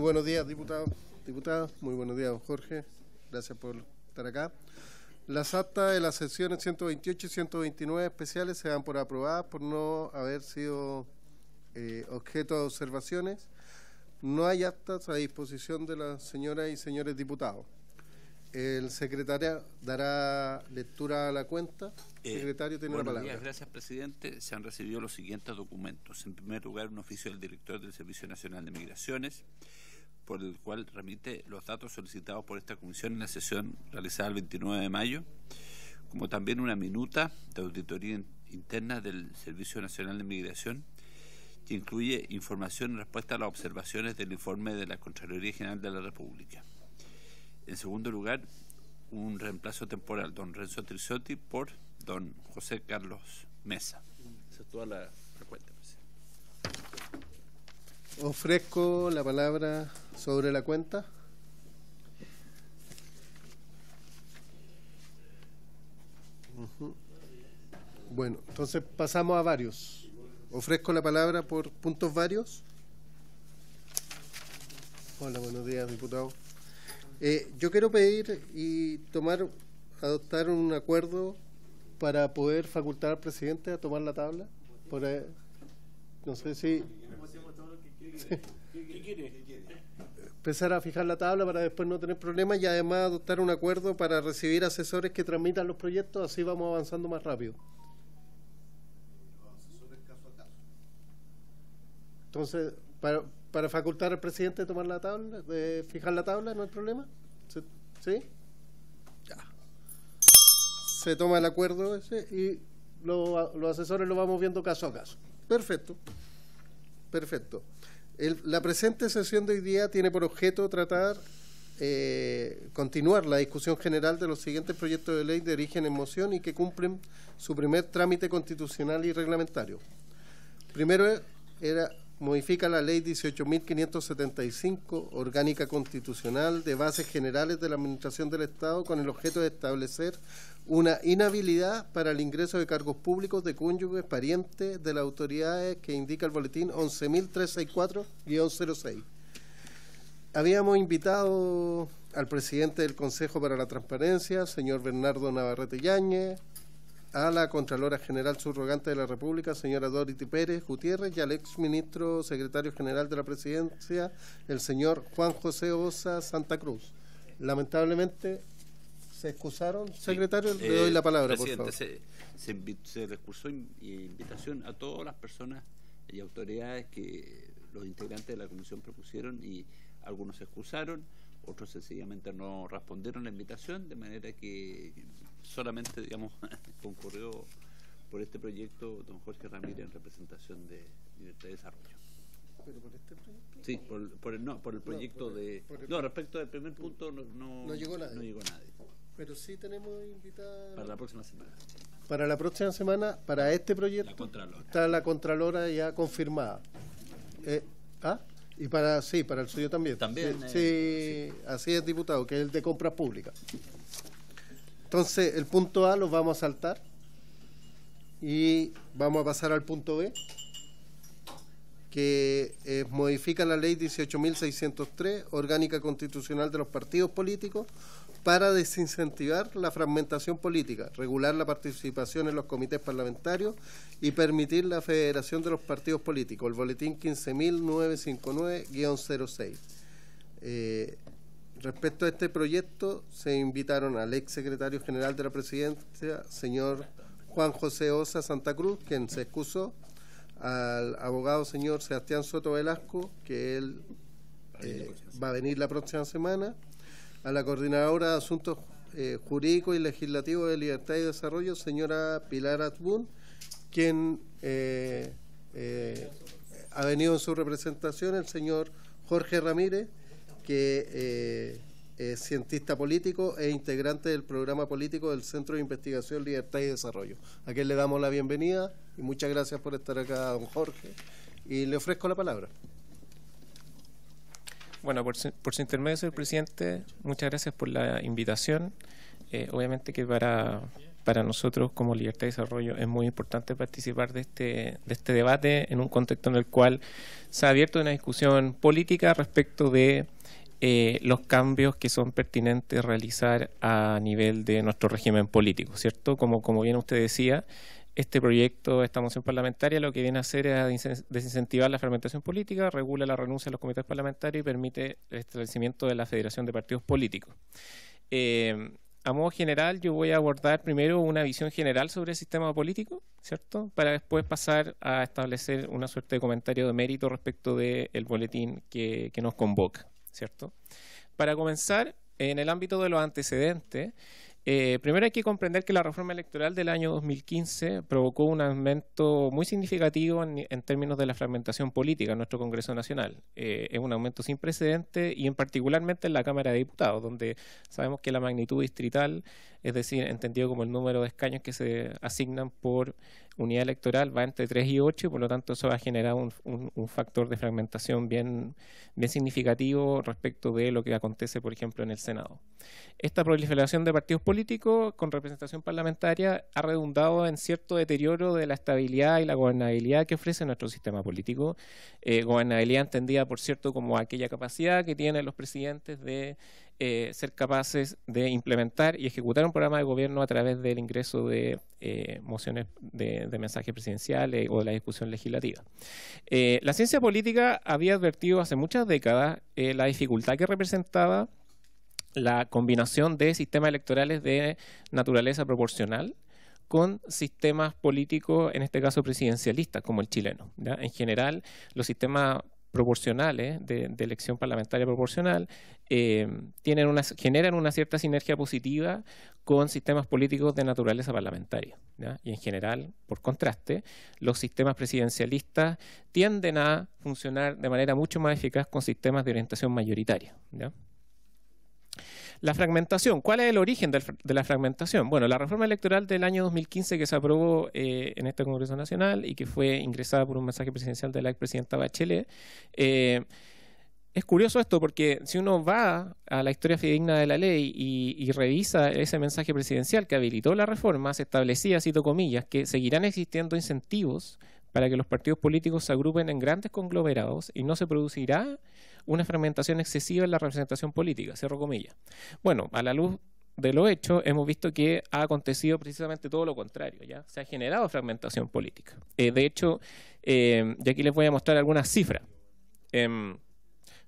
buenos días, diputados, diputadas. Muy buenos días, don Jorge. Gracias por estar acá. Las actas de las sesiones 128 y 129 especiales se dan por aprobadas por no haber sido objeto de observaciones. No hay actas a disposición de las señoras y señores diputados. El secretario dará lectura a la cuenta. Secretario, tiene la palabra. Buenos días, gracias, presidente. Se han recibido los siguientes documentos. En primer lugar, un oficio del director del Servicio Nacional de Migraciones, por el cual remite los datos solicitados por esta comisión en la sesión realizada el 29 de mayo, como también una minuta de auditoría interna del Servicio Nacional de Migración, que incluye información en respuesta a las observaciones del informe de la Contraloría General de la República. En segundo lugar, un reemplazo temporal, don Renzo Trisotti, por don José Carlos Mesa. Esa es toda la cuenta, presidente. Ofrezco la palabra sobre la cuenta. Bueno, entonces pasamos a varios. Ofrezco la palabra por puntos varios. Hola, buenos días, diputado. Yo quiero pedir y adoptar un acuerdo para poder facultar al presidente a tomar la tabla. No sé si... ¿Qué quiere? Empezar a fijar la tabla para después no tener problemas y además adoptar un acuerdo para recibir asesores que transmitan los proyectos, así vamos avanzando más rápido. Los asesores caso a caso. Entonces, para facultar al presidente de tomar la tabla, de fijar la tabla, ¿no hay problema? ¿Sí? Ya. Se toma el acuerdo ese y los asesores lo vamos viendo caso a caso. Perfecto. Perfecto. La presente sesión de hoy día tiene por objeto continuar la discusión general de los siguientes proyectos de ley de origen en moción y que cumplen su primer trámite constitucional y reglamentario. Primero modifica la ley 18.575, orgánica constitucional de bases generales de la Administración del Estado con el objeto de establecer una inhabilidad para el ingreso de cargos públicos de cónyuges, parientes de las autoridades que indica el boletín 11.364-06. Habíamos invitado al presidente del Consejo para la Transparencia, señor Bernardo Navarrete Yáñez, a la Contralora General Subrogante de la República, señora Dorothy Pérez Gutiérrez, y al exministro secretario general de la Presidencia, el señor Juan José Osa Santa Cruz. Lamentablemente, ¿se excusaron? Secretario, le doy la palabra, por favor. Se le excursó invitación a todas las personas y autoridades que los integrantes de la comisión propusieron y algunos se excusaron, otros sencillamente no respondieron la invitación, de manera que solamente, digamos, concurrió por este proyecto don Jorge Ramírez en representación de Libertad y Desarrollo. ¿Pero por este proyecto? Sí, por el proyecto respecto del primer punto no llegó nadie. Pero sí tenemos invitada... Para la próxima semana. Para la próxima semana, para este proyecto, la Contralora. Está la Contralora ya confirmada. Y para el suyo también. También. Sí, así es, diputado, que es el de compras públicas. Entonces, el punto A lo vamos a saltar y vamos a pasar al punto B, que modifica la ley 18.603, orgánica constitucional de los partidos políticos, para desincentivar la fragmentación política, regular la participación en los comités parlamentarios y permitir la federación de los partidos políticos, el boletín 15.959-06. Respecto a este proyecto, se invitaron al ex secretario general de la Presidencia, señor Juan José Osa Santa Cruz, quien se excusó, al abogado señor Sebastián Soto Velasco, que él va a venir la próxima semana, a la coordinadora de Asuntos Jurídicos y Legislativos de Libertad y Desarrollo, señora Pilar Atbún, quien ha venido en su representación, el señor Jorge Ramírez, que es cientista político e integrante del programa político del Centro de Investigación, Libertad y Desarrollo. A quien le damos la bienvenida y muchas gracias por estar acá, don Jorge, y le ofrezco la palabra. Bueno, por su intermedio, señor presidente, muchas gracias por la invitación. Obviamente que para para nosotros como Libertad y Desarrollo es muy importante participar de este debate en un contexto en el cual se ha abierto una discusión política respecto de los cambios que son pertinentes realizar a nivel de nuestro régimen político, ¿cierto? Como bien usted decía, este proyecto, esta moción parlamentaria, lo que viene a hacer es desincentivar la fragmentación política, regula la renuncia a los comités parlamentarios y permite el establecimiento de la Federación de Partidos Políticos. A modo general, yo voy a abordar primero una visión general sobre el sistema político, ¿cierto? Para después pasar a establecer una suerte de comentario de mérito respecto del boletín que nos convoca, ¿cierto? Para comenzar, en el ámbito de los antecedentes, primero hay que comprender que la reforma electoral del año 2015 provocó un aumento muy significativo en términos de la fragmentación política en nuestro Congreso Nacional. Es un aumento sin precedente y en particularmente en la Cámara de Diputados, donde sabemos que la magnitud distrital, es decir, entendido como el número de escaños que se asignan por unidad electoral, va entre 3 y 8, y por lo tanto eso ha generado un factor de fragmentación bien significativo respecto de lo que acontece, por ejemplo, en el Senado. Esta proliferación de partidos políticos con representación parlamentaria ha redundado en cierto deterioro de la estabilidad y la gobernabilidad que ofrece nuestro sistema político. Gobernabilidad entendida, por cierto, como aquella capacidad que tienen los presidentes de ser capaces de implementar y ejecutar un programa de gobierno a través del ingreso de mociones de mensajes presidenciales o de la discusión legislativa. La ciencia política había advertido hace muchas décadas la dificultad que representaba la combinación de sistemas electorales de naturaleza proporcional con sistemas políticos, en este caso presidencialistas, como el chileno, ¿ya? En general, los sistemas proporcionales de elección parlamentaria proporcional generan una cierta sinergia positiva con sistemas políticos de naturaleza parlamentaria, ¿ya? Y en general, por contraste, los sistemas presidencialistas tienden a funcionar de manera mucho más eficaz con sistemas de orientación mayoritaria, ¿ya? La fragmentación. ¿Cuál es el origen de la fragmentación? Bueno, la reforma electoral del año 2015 que se aprobó en este Congreso Nacional y que fue ingresada por un mensaje presidencial de la expresidenta Bachelet. Es curioso esto porque si uno va a la historia fidedigna de la ley y revisa ese mensaje presidencial que habilitó la reforma, se establecía, cito comillas, que seguirán existiendo incentivos para que los partidos políticos se agrupen en grandes conglomerados y no se producirá una fragmentación excesiva en la representación política, cierro comillas. Bueno, a la luz de lo hecho, hemos visto que ha acontecido precisamente todo lo contrario, ¿ya? Se ha generado fragmentación política. De hecho, y aquí les voy a mostrar algunas cifras.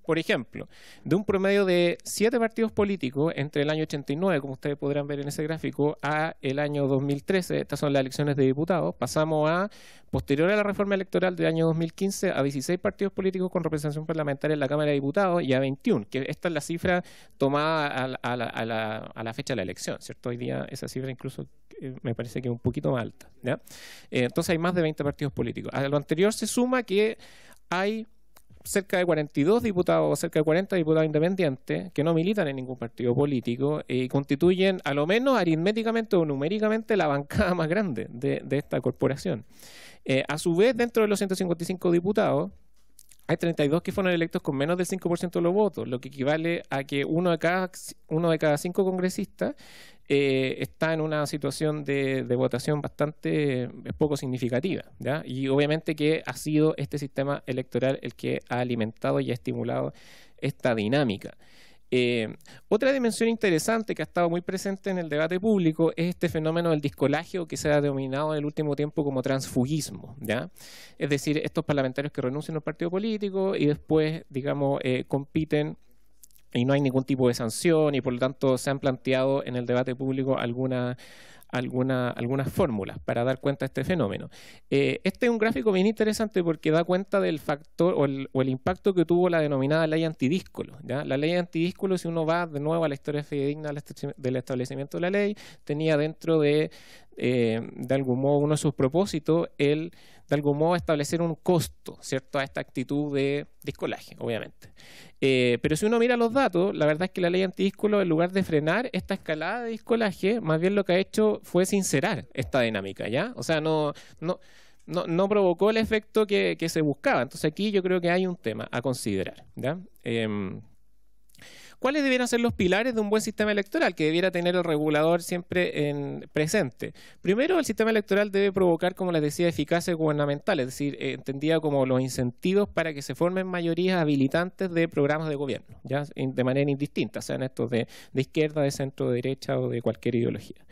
Por ejemplo, de un promedio de 7 partidos políticos entre el año 89, como ustedes podrán ver en ese gráfico, a el año 2013, estas son las elecciones de diputados, pasamos a, posterior a la reforma electoral del año 2015, a 16 partidos políticos con representación parlamentaria en la Cámara de Diputados y a 21, que esta es la cifra tomada a la fecha de la elección, ¿cierto? Hoy día esa cifra incluso me parece que es un poquito más alta, ¿ya? Entonces hay más de 20 partidos políticos. A lo anterior se suma que hay cerca de 42 diputados o cerca de 40 diputados independientes que no militan en ningún partido político y constituyen a lo menos aritméticamente o numéricamente la bancada más grande de esta corporación. A su vez, dentro de los 155 diputados, hay 32 que fueron electos con menos del 5% de los votos, lo que equivale a que uno de cada 5 congresistas está en una situación de votación bastante poco significativa, ¿ya? Y obviamente que ha sido este sistema electoral el que ha alimentado y ha estimulado esta dinámica. Otra dimensión interesante que ha estado muy presente en el debate público es este fenómeno del discolagio que se ha denominado en el último tiempo como transfugismo, ¿ya? Es decir, estos parlamentarios que renuncian a un partido político y después, digamos, compiten y no hay ningún tipo de sanción y por lo tanto se han planteado en el debate público algunas fórmulas para dar cuenta de este fenómeno. Este es un gráfico bien interesante porque da cuenta del factor o el impacto que tuvo la denominada ley antidíscolo, ¿ya? La ley antidíscolo, si uno va de nuevo a la historia fidedigna del establecimiento de la ley, tenía dentro de algún modo uno de sus propósitos el de algún modo establecer un costo, ¿cierto?, a esta actitud de discolaje, obviamente. Pero si uno mira los datos, la verdad es que la ley antidíscolo, en lugar de frenar esta escalada de discolaje, más bien lo que ha hecho fue sincerar esta dinámica, ¿ya? O sea, no provocó el efecto que se buscaba. Entonces aquí yo creo que hay un tema a considerar, ¿ya? ¿cuáles debieran ser los pilares de un buen sistema electoral que debiera tener el regulador siempre presente? Primero, el sistema electoral debe provocar, como les decía, eficacia gubernamental, es decir, entendida como los incentivos para que se formen mayorías habilitantes de programas de gobierno, ya de manera indistinta, sean estos de izquierda, de centro, de derecha o de cualquier ideología.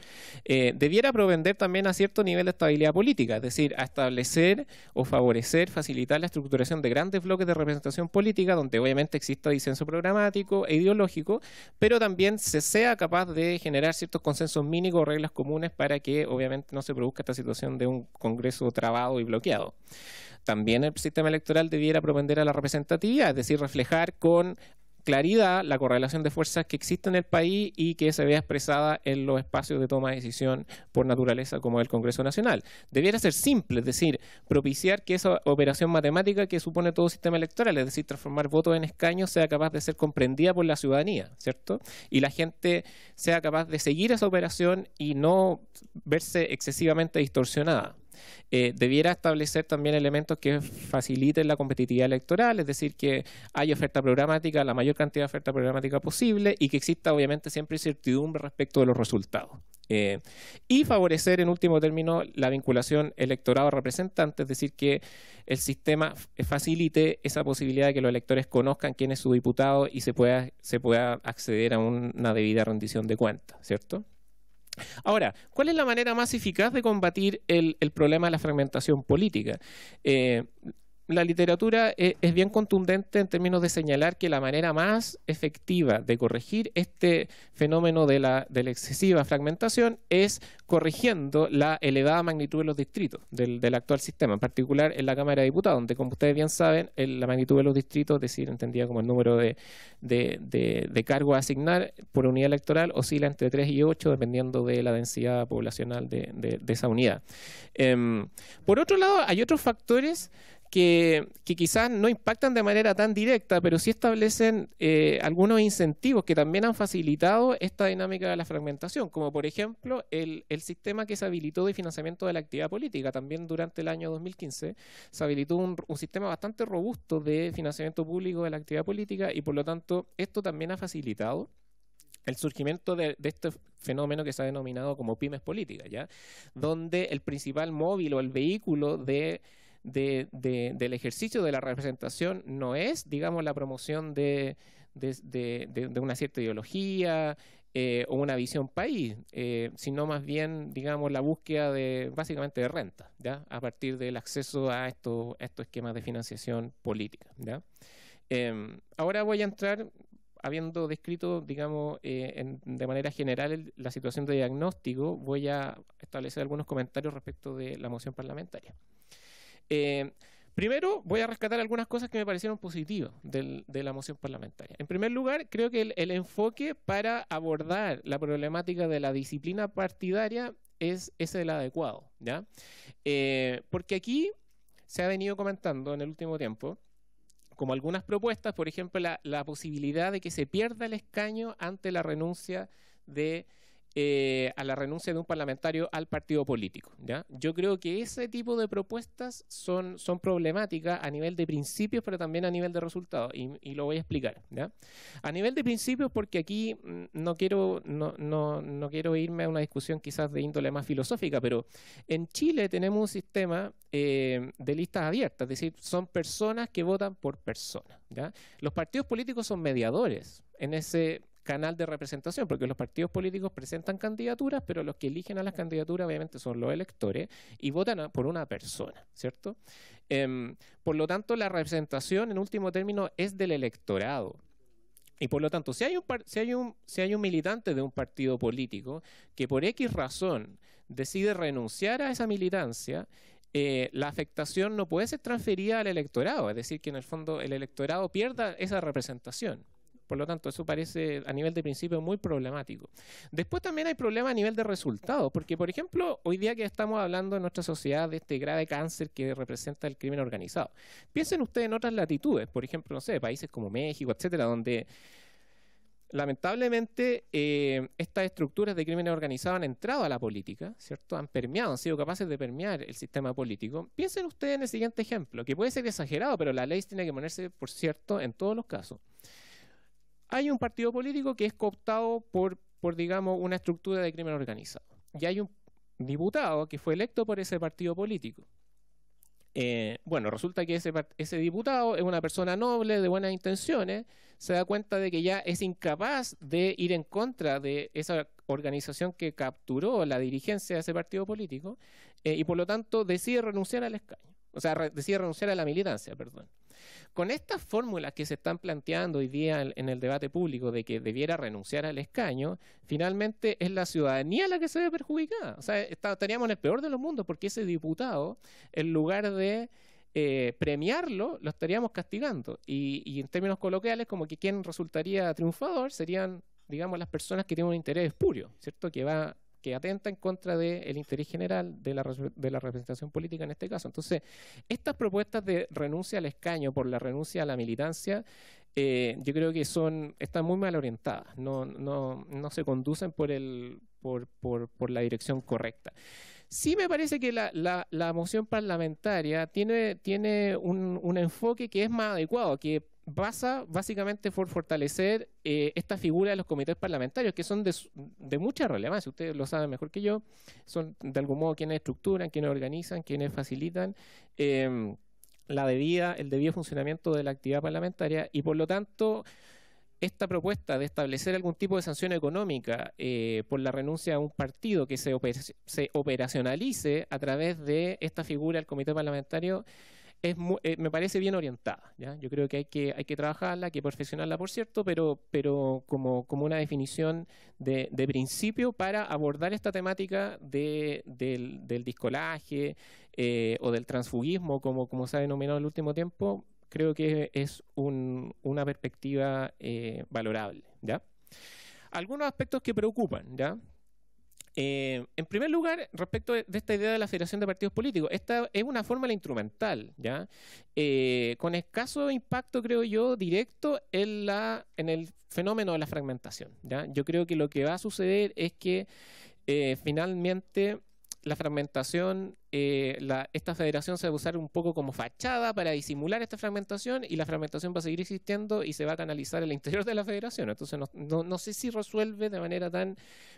Debiera propender también a cierto nivel de estabilidad política, es decir, a establecer o favorecer, facilitar la estructuración de grandes bloques de representación política, donde obviamente exista disenso programático e ideológico, pero también se sea capaz de generar ciertos consensos mínimos o reglas comunes para que obviamente no se produzca esta situación de un Congreso trabado y bloqueado. También el sistema electoral debiera propender a la representatividad, es decir, reflejar con claridad la correlación de fuerzas que existe en el país y que se vea expresada en los espacios de toma de decisión por naturaleza como el Congreso Nacional. Debiera ser simple, es decir, propiciar que esa operación matemática que supone todo sistema electoral, es decir, transformar votos en escaños, sea capaz de ser comprendida por la ciudadanía, ¿cierto? Y la gente sea capaz de seguir esa operación y no verse excesivamente distorsionada. Debiera establecer también elementos que faciliten la competitividad electoral, es decir, que haya oferta programática, la mayor cantidad de oferta programática posible y que exista obviamente siempre incertidumbre respecto de los resultados. Y favorecer en último término la vinculación electorado-representante, es decir, que el sistema facilite esa posibilidad de que los electores conozcan quién es su diputado y se pueda acceder a una debida rendición de cuentas, ¿cierto? Ahora, ¿cuál es la manera más eficaz de combatir el problema de la fragmentación política? La literatura es bien contundente en términos de señalar que la manera más efectiva de corregir este fenómeno de la excesiva fragmentación es corrigiendo la elevada magnitud de los distritos del actual sistema, en particular en la Cámara de Diputados, donde, como ustedes bien saben, la magnitud de los distritos, es decir, entendida como el número de cargos a asignar por unidad electoral, oscila entre 3 y 8, dependiendo de la densidad poblacional de esa unidad. Por otro lado, hay otros factores que quizás no impactan de manera tan directa, pero sí establecen algunos incentivos que también han facilitado esta dinámica de la fragmentación, como por ejemplo el sistema que se habilitó de financiamiento de la actividad política. También durante el año 2015 se habilitó un sistema bastante robusto de financiamiento público de la actividad política y por lo tanto esto también ha facilitado el surgimiento de este fenómeno que se ha denominado como pymes políticas, ¿ya? Donde el principal móvil o el vehículo del ejercicio de la representación no es, digamos, la promoción de una cierta ideología o una visión país, sino más bien, digamos, la búsqueda básicamente de renta, ¿ya? A partir del acceso a estos esquemas de financiación política, ¿ya? Ahora voy a entrar, habiendo descrito, digamos, de manera general la situación de diagnóstico, voy a establecer algunos comentarios respecto de la moción parlamentaria. Primero voy a rescatar algunas cosas que me parecieron positivas de la moción parlamentaria. En primer lugar, creo que el enfoque para abordar la problemática de la disciplina partidaria es el adecuado, ¿ya? Porque aquí se ha venido comentando en el último tiempo como algunas propuestas, por ejemplo, la posibilidad de que se pierda el escaño ante la renuncia de un parlamentario al partido político, ¿ya? Yo creo que ese tipo de propuestas son problemáticas a nivel de principios, pero también a nivel de resultados, y lo voy a explicar, ¿ya? A nivel de principios, porque aquí no quiero irme a una discusión quizás de índole más filosófica, pero en Chile tenemos un sistema de listas abiertas, es decir, son personas que votan por personas, ¿ya? Los partidos políticos son mediadores en ese canal de representación, porque los partidos políticos presentan candidaturas, pero los que eligen a las candidaturas obviamente son los electores y votan por una persona, ¿cierto? Por lo tanto, la representación en último término es del electorado. Y por lo tanto, si hay un militante de un partido político que por X razón decide renunciar a esa militancia, la afectación no puede ser transferida al electorado, es decir, que en el fondo el electorado pierda esa representación. Por lo tanto, eso parece a nivel de principio muy problemático. Después también hay problemas a nivel de resultados, porque, por ejemplo, hoy día que estamos hablando en nuestra sociedad de este grave cáncer que representa el crimen organizado. Piensen ustedes en otras latitudes, por ejemplo, no sé, países como México, etcétera, donde lamentablemente estas estructuras de crimen organizado han entrado a la política, ¿cierto? Han sido capaces de permear el sistema político. Piensen ustedes en el siguiente ejemplo, que puede ser exagerado, pero la ley tiene que ponerse, por cierto, en todos los casos. hay un partido político que es cooptado por digamos, una estructura de crimen organizado. Y hay un diputado que fue electo por ese partido político. Bueno, resulta que ese diputado es una persona noble, de buenas intenciones, se da cuenta de que ya es incapaz de ir en contra de esa organización que capturó la dirigencia de ese partido político, y por lo tanto decide renunciar al escaño. O sea, decide renunciar a la militancia, perdón. Con estas fórmulas que se están planteando hoy día en el debate público de que debiera renunciar al escaño, finalmente es la ciudadanía la que se ve perjudicada. O sea, estaríamos en el peor de los mundos porque ese diputado, en lugar de premiarlo, lo estaríamos castigando. Y en términos coloquiales, como que quien resultaría triunfador serían, digamos, las personas que tienen un interés espurio, ¿cierto? Que atenta en contra del interés general de la representación política en este caso. Entonces, estas propuestas de renuncia al escaño por la renuncia a la militancia, yo creo que están muy mal orientadas, no se conducen por la dirección correcta. Sí me parece que la moción parlamentaria tiene un enfoque que es más adecuado, que pasa básicamente por fortalecer esta figura de los comités parlamentarios, que son de mucha relevancia. Ustedes lo saben mejor que yo. Son de algún modo quienes estructuran, quienes organizan, quienes facilitan el debido funcionamiento de la actividad parlamentaria, y por lo tanto esta propuesta de establecer algún tipo de sanción económica por la renuncia a un partido que se operacionalice a través de esta figura del comité parlamentario me parece bien orientada, ¿ya? Yo creo que hay que trabajarla, hay que perfeccionarla, por cierto, pero como una definición de principio para abordar esta temática del discolaje o del transfugismo, como se ha denominado en el último tiempo. Creo que es una perspectiva valorable, ¿ya? Algunos aspectos que preocupan, ¿ya? En primer lugar, respecto de esta idea de la Federación de Partidos Políticos, esta es una fórmula instrumental, ¿ya? Con escaso impacto, creo yo, directo en el fenómeno de la fragmentación, ¿ya? Yo creo que lo que va a suceder es que finalmente la fragmentación, esta federación se va a usar un poco como fachada para disimular esta fragmentación, y la fragmentación va a seguir existiendo y se va a canalizar en el interior de la federación. Entonces no sé si resuelve de manera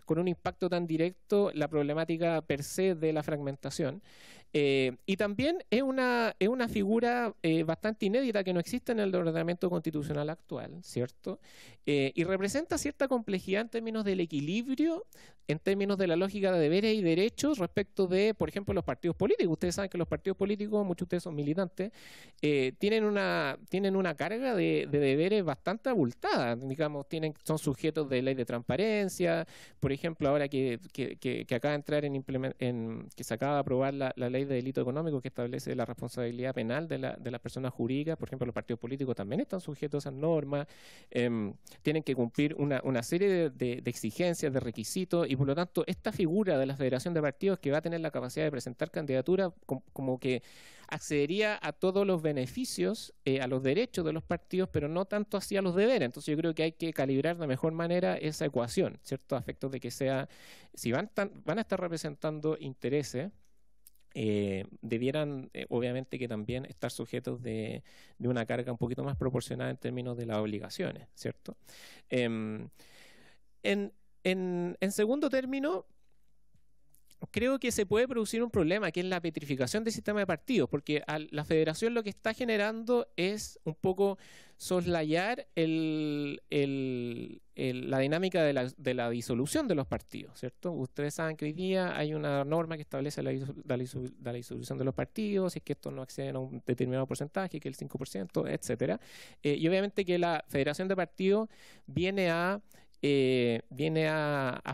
con un impacto tan directo la problemática per se de la fragmentación. Y también es una figura bastante inédita que no existe en el ordenamiento constitucional actual, ¿cierto? Y representa cierta complejidad en términos del equilibrio, en términos de la lógica de deberes y derechos respecto de, por ejemplo, los partidos políticos. Ustedes saben que los partidos políticos, muchos de ustedes son militantes, tienen una carga de deberes bastante abultada. Digamos, son sujetos de ley de transparencia. Por ejemplo, ahora que acaba de entrar que se acaba de aprobar la ley de delito económico que establece la responsabilidad penal de las personas jurídicas, por ejemplo, los partidos políticos también están sujetos a esas normas, tienen que cumplir una serie de exigencias, de requisitos, y por lo tanto esta figura de la Federación de Partidos, que va a tener la capacidad de presentar candidatura, como que accedería a todos los beneficios, a los derechos de los partidos, pero no tanto hacia los deberes. Entonces yo creo que hay que calibrar de mejor manera esa ecuación, ¿cierto? A efectos de que si van a estar representando intereses, debieran obviamente que también estar sujetos de una carga un poquito más proporcionada en términos de las obligaciones, ¿cierto? En segundo término, creo que se puede producir un problema, que es la petrificación del sistema de partidos, porque la federación lo que está generando es un poco soslayar la dinámica de la disolución de los partidos, ¿cierto? Ustedes saben que hoy día hay una norma que establece la disolución de los partidos, si es que estos no acceden a un determinado porcentaje, que es el 5%, etcétera. Y obviamente que la federación de partidos viene a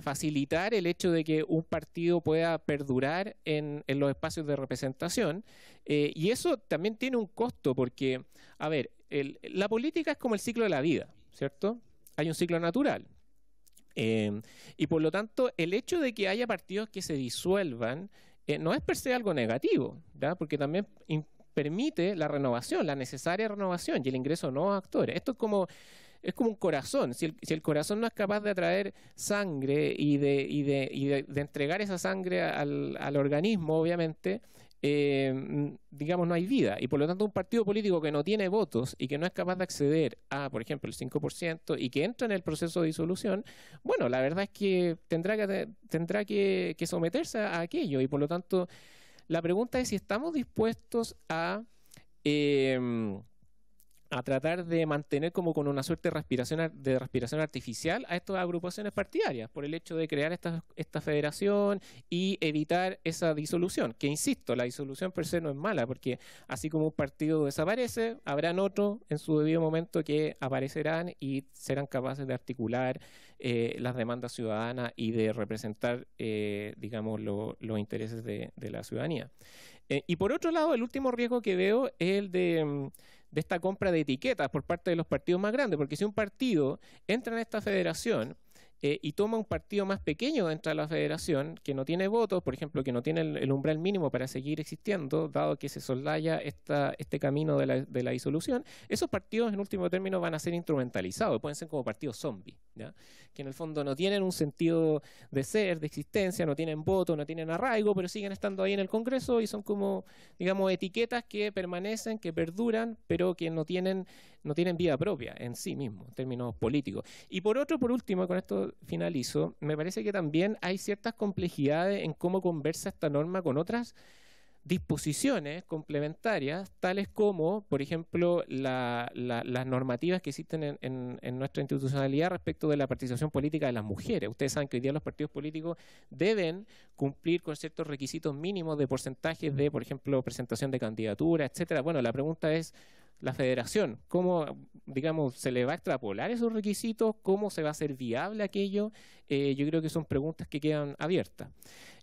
facilitar el hecho de que un partido pueda perdurar en los espacios de representación, y eso también tiene un costo, porque, a ver, la política es como el ciclo de la vida, ¿cierto? Hay un ciclo natural. Y por lo tanto, el hecho de que haya partidos que se disuelvan no es per se algo negativo, ¿verdad? Porque también permite la renovación, la necesaria renovación y el ingreso de nuevos actores. Esto es como un corazón. Si el corazón no es capaz de atraer sangre y de entregar esa sangre al organismo, obviamente, digamos, no hay vida. Y por lo tanto, un partido político que no tiene votos y que no es capaz de acceder a, por ejemplo, el 5% y que entra en el proceso de disolución, bueno, la verdad es que tendrá que someterse a aquello. Y por lo tanto, la pregunta es si estamos dispuestos a tratar de mantener como con una suerte de respiración artificial a estas agrupaciones partidarias por el hecho de crear esta federación y evitar esa disolución, que insisto, la disolución per se no es mala, porque así como un partido desaparece, habrán otros en su debido momento que aparecerán y serán capaces de articular las demandas ciudadanas y de representar, digamos, los intereses de la ciudadanía. Y por otro lado, el último riesgo que veo es el de esta compra de etiquetas por parte de los partidos más grandes, porque si un partido entra en esta federación y toma un partido más pequeño dentro de la federación, que no tiene votos, por ejemplo, que no tiene el umbral mínimo para seguir existiendo, dado que se soslaya este camino de la disolución, esos partidos en último término van a ser instrumentalizados, pueden ser como partidos zombies, ¿ya? Que en el fondo no tienen un sentido de ser, de existencia, no tienen voto, no tienen arraigo, pero siguen estando ahí en el Congreso y son como, digamos, etiquetas que permanecen, que perduran, pero que no tienen vida propia en sí mismos, en términos políticos. Y por último, con esto finalizo, me parece que también hay ciertas complejidades en cómo conversa esta norma con otras disposiciones complementarias, tales como, por ejemplo, las normativas que existen en nuestra institucionalidad respecto de la participación política de las mujeres. Ustedes saben que hoy día los partidos políticos deben cumplir con ciertos requisitos mínimos de porcentajes de, por ejemplo, presentación de candidatura, etcétera. Bueno, la pregunta es, la federación, ¿cómo, digamos, se le va a extrapolar esos requisitos? ¿Cómo se va a hacer viable aquello? Yo creo que son preguntas que quedan abiertas.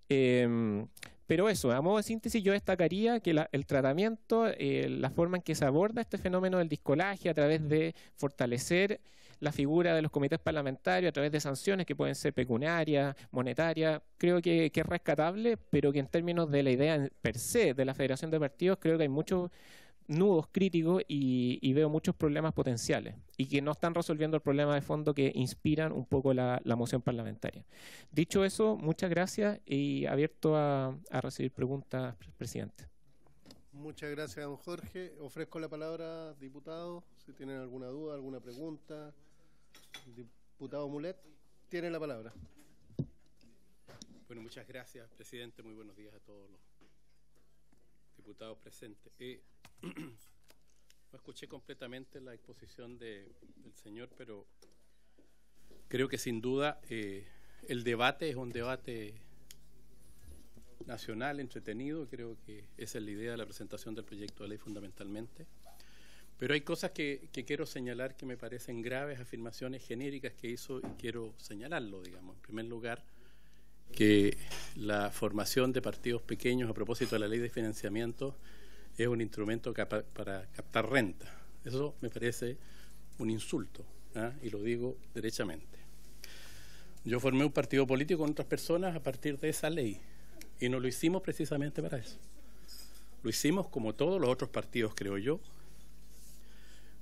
Pero eso, a modo de síntesis, yo destacaría que el tratamiento, la forma en que se aborda este fenómeno del discolaje a través de fortalecer la figura de los comités parlamentarios, a través de sanciones que pueden ser pecuniarias, monetarias, creo que es rescatable, pero que en términos de la idea per se de la federación de partidos, creo que hay muchos nudos críticos y veo muchos problemas potenciales y que no están resolviendo el problema de fondo que inspiran un poco la moción parlamentaria. Dicho eso, muchas gracias y abierto a recibir preguntas, presidente. Muchas gracias, don Jorge. Ofrezco la palabra, diputado, si tienen alguna duda, alguna pregunta. Diputado Mulet, tiene la palabra. Bueno, muchas gracias, presidente. Muy buenos días a todos los diputados presentes. No escuché completamente la exposición del señor, pero creo que sin duda el debate es un debate nacional, entretenido. Creo que esa es la idea de la presentación del proyecto de ley fundamentalmente. Pero hay cosas que quiero señalar que me parecen graves, afirmaciones genéricas que hizo y quiero señalarlo, digamos. En primer lugar, que la formación de partidos pequeños a propósito de la ley de financiamiento es un instrumento para captar renta. Eso me parece un insulto, ¿eh? Y lo digo derechamente. Yo formé un partido político con otras personas a partir de esa ley y no lo hicimos precisamente para eso. Lo hicimos como todos los otros partidos, creo yo,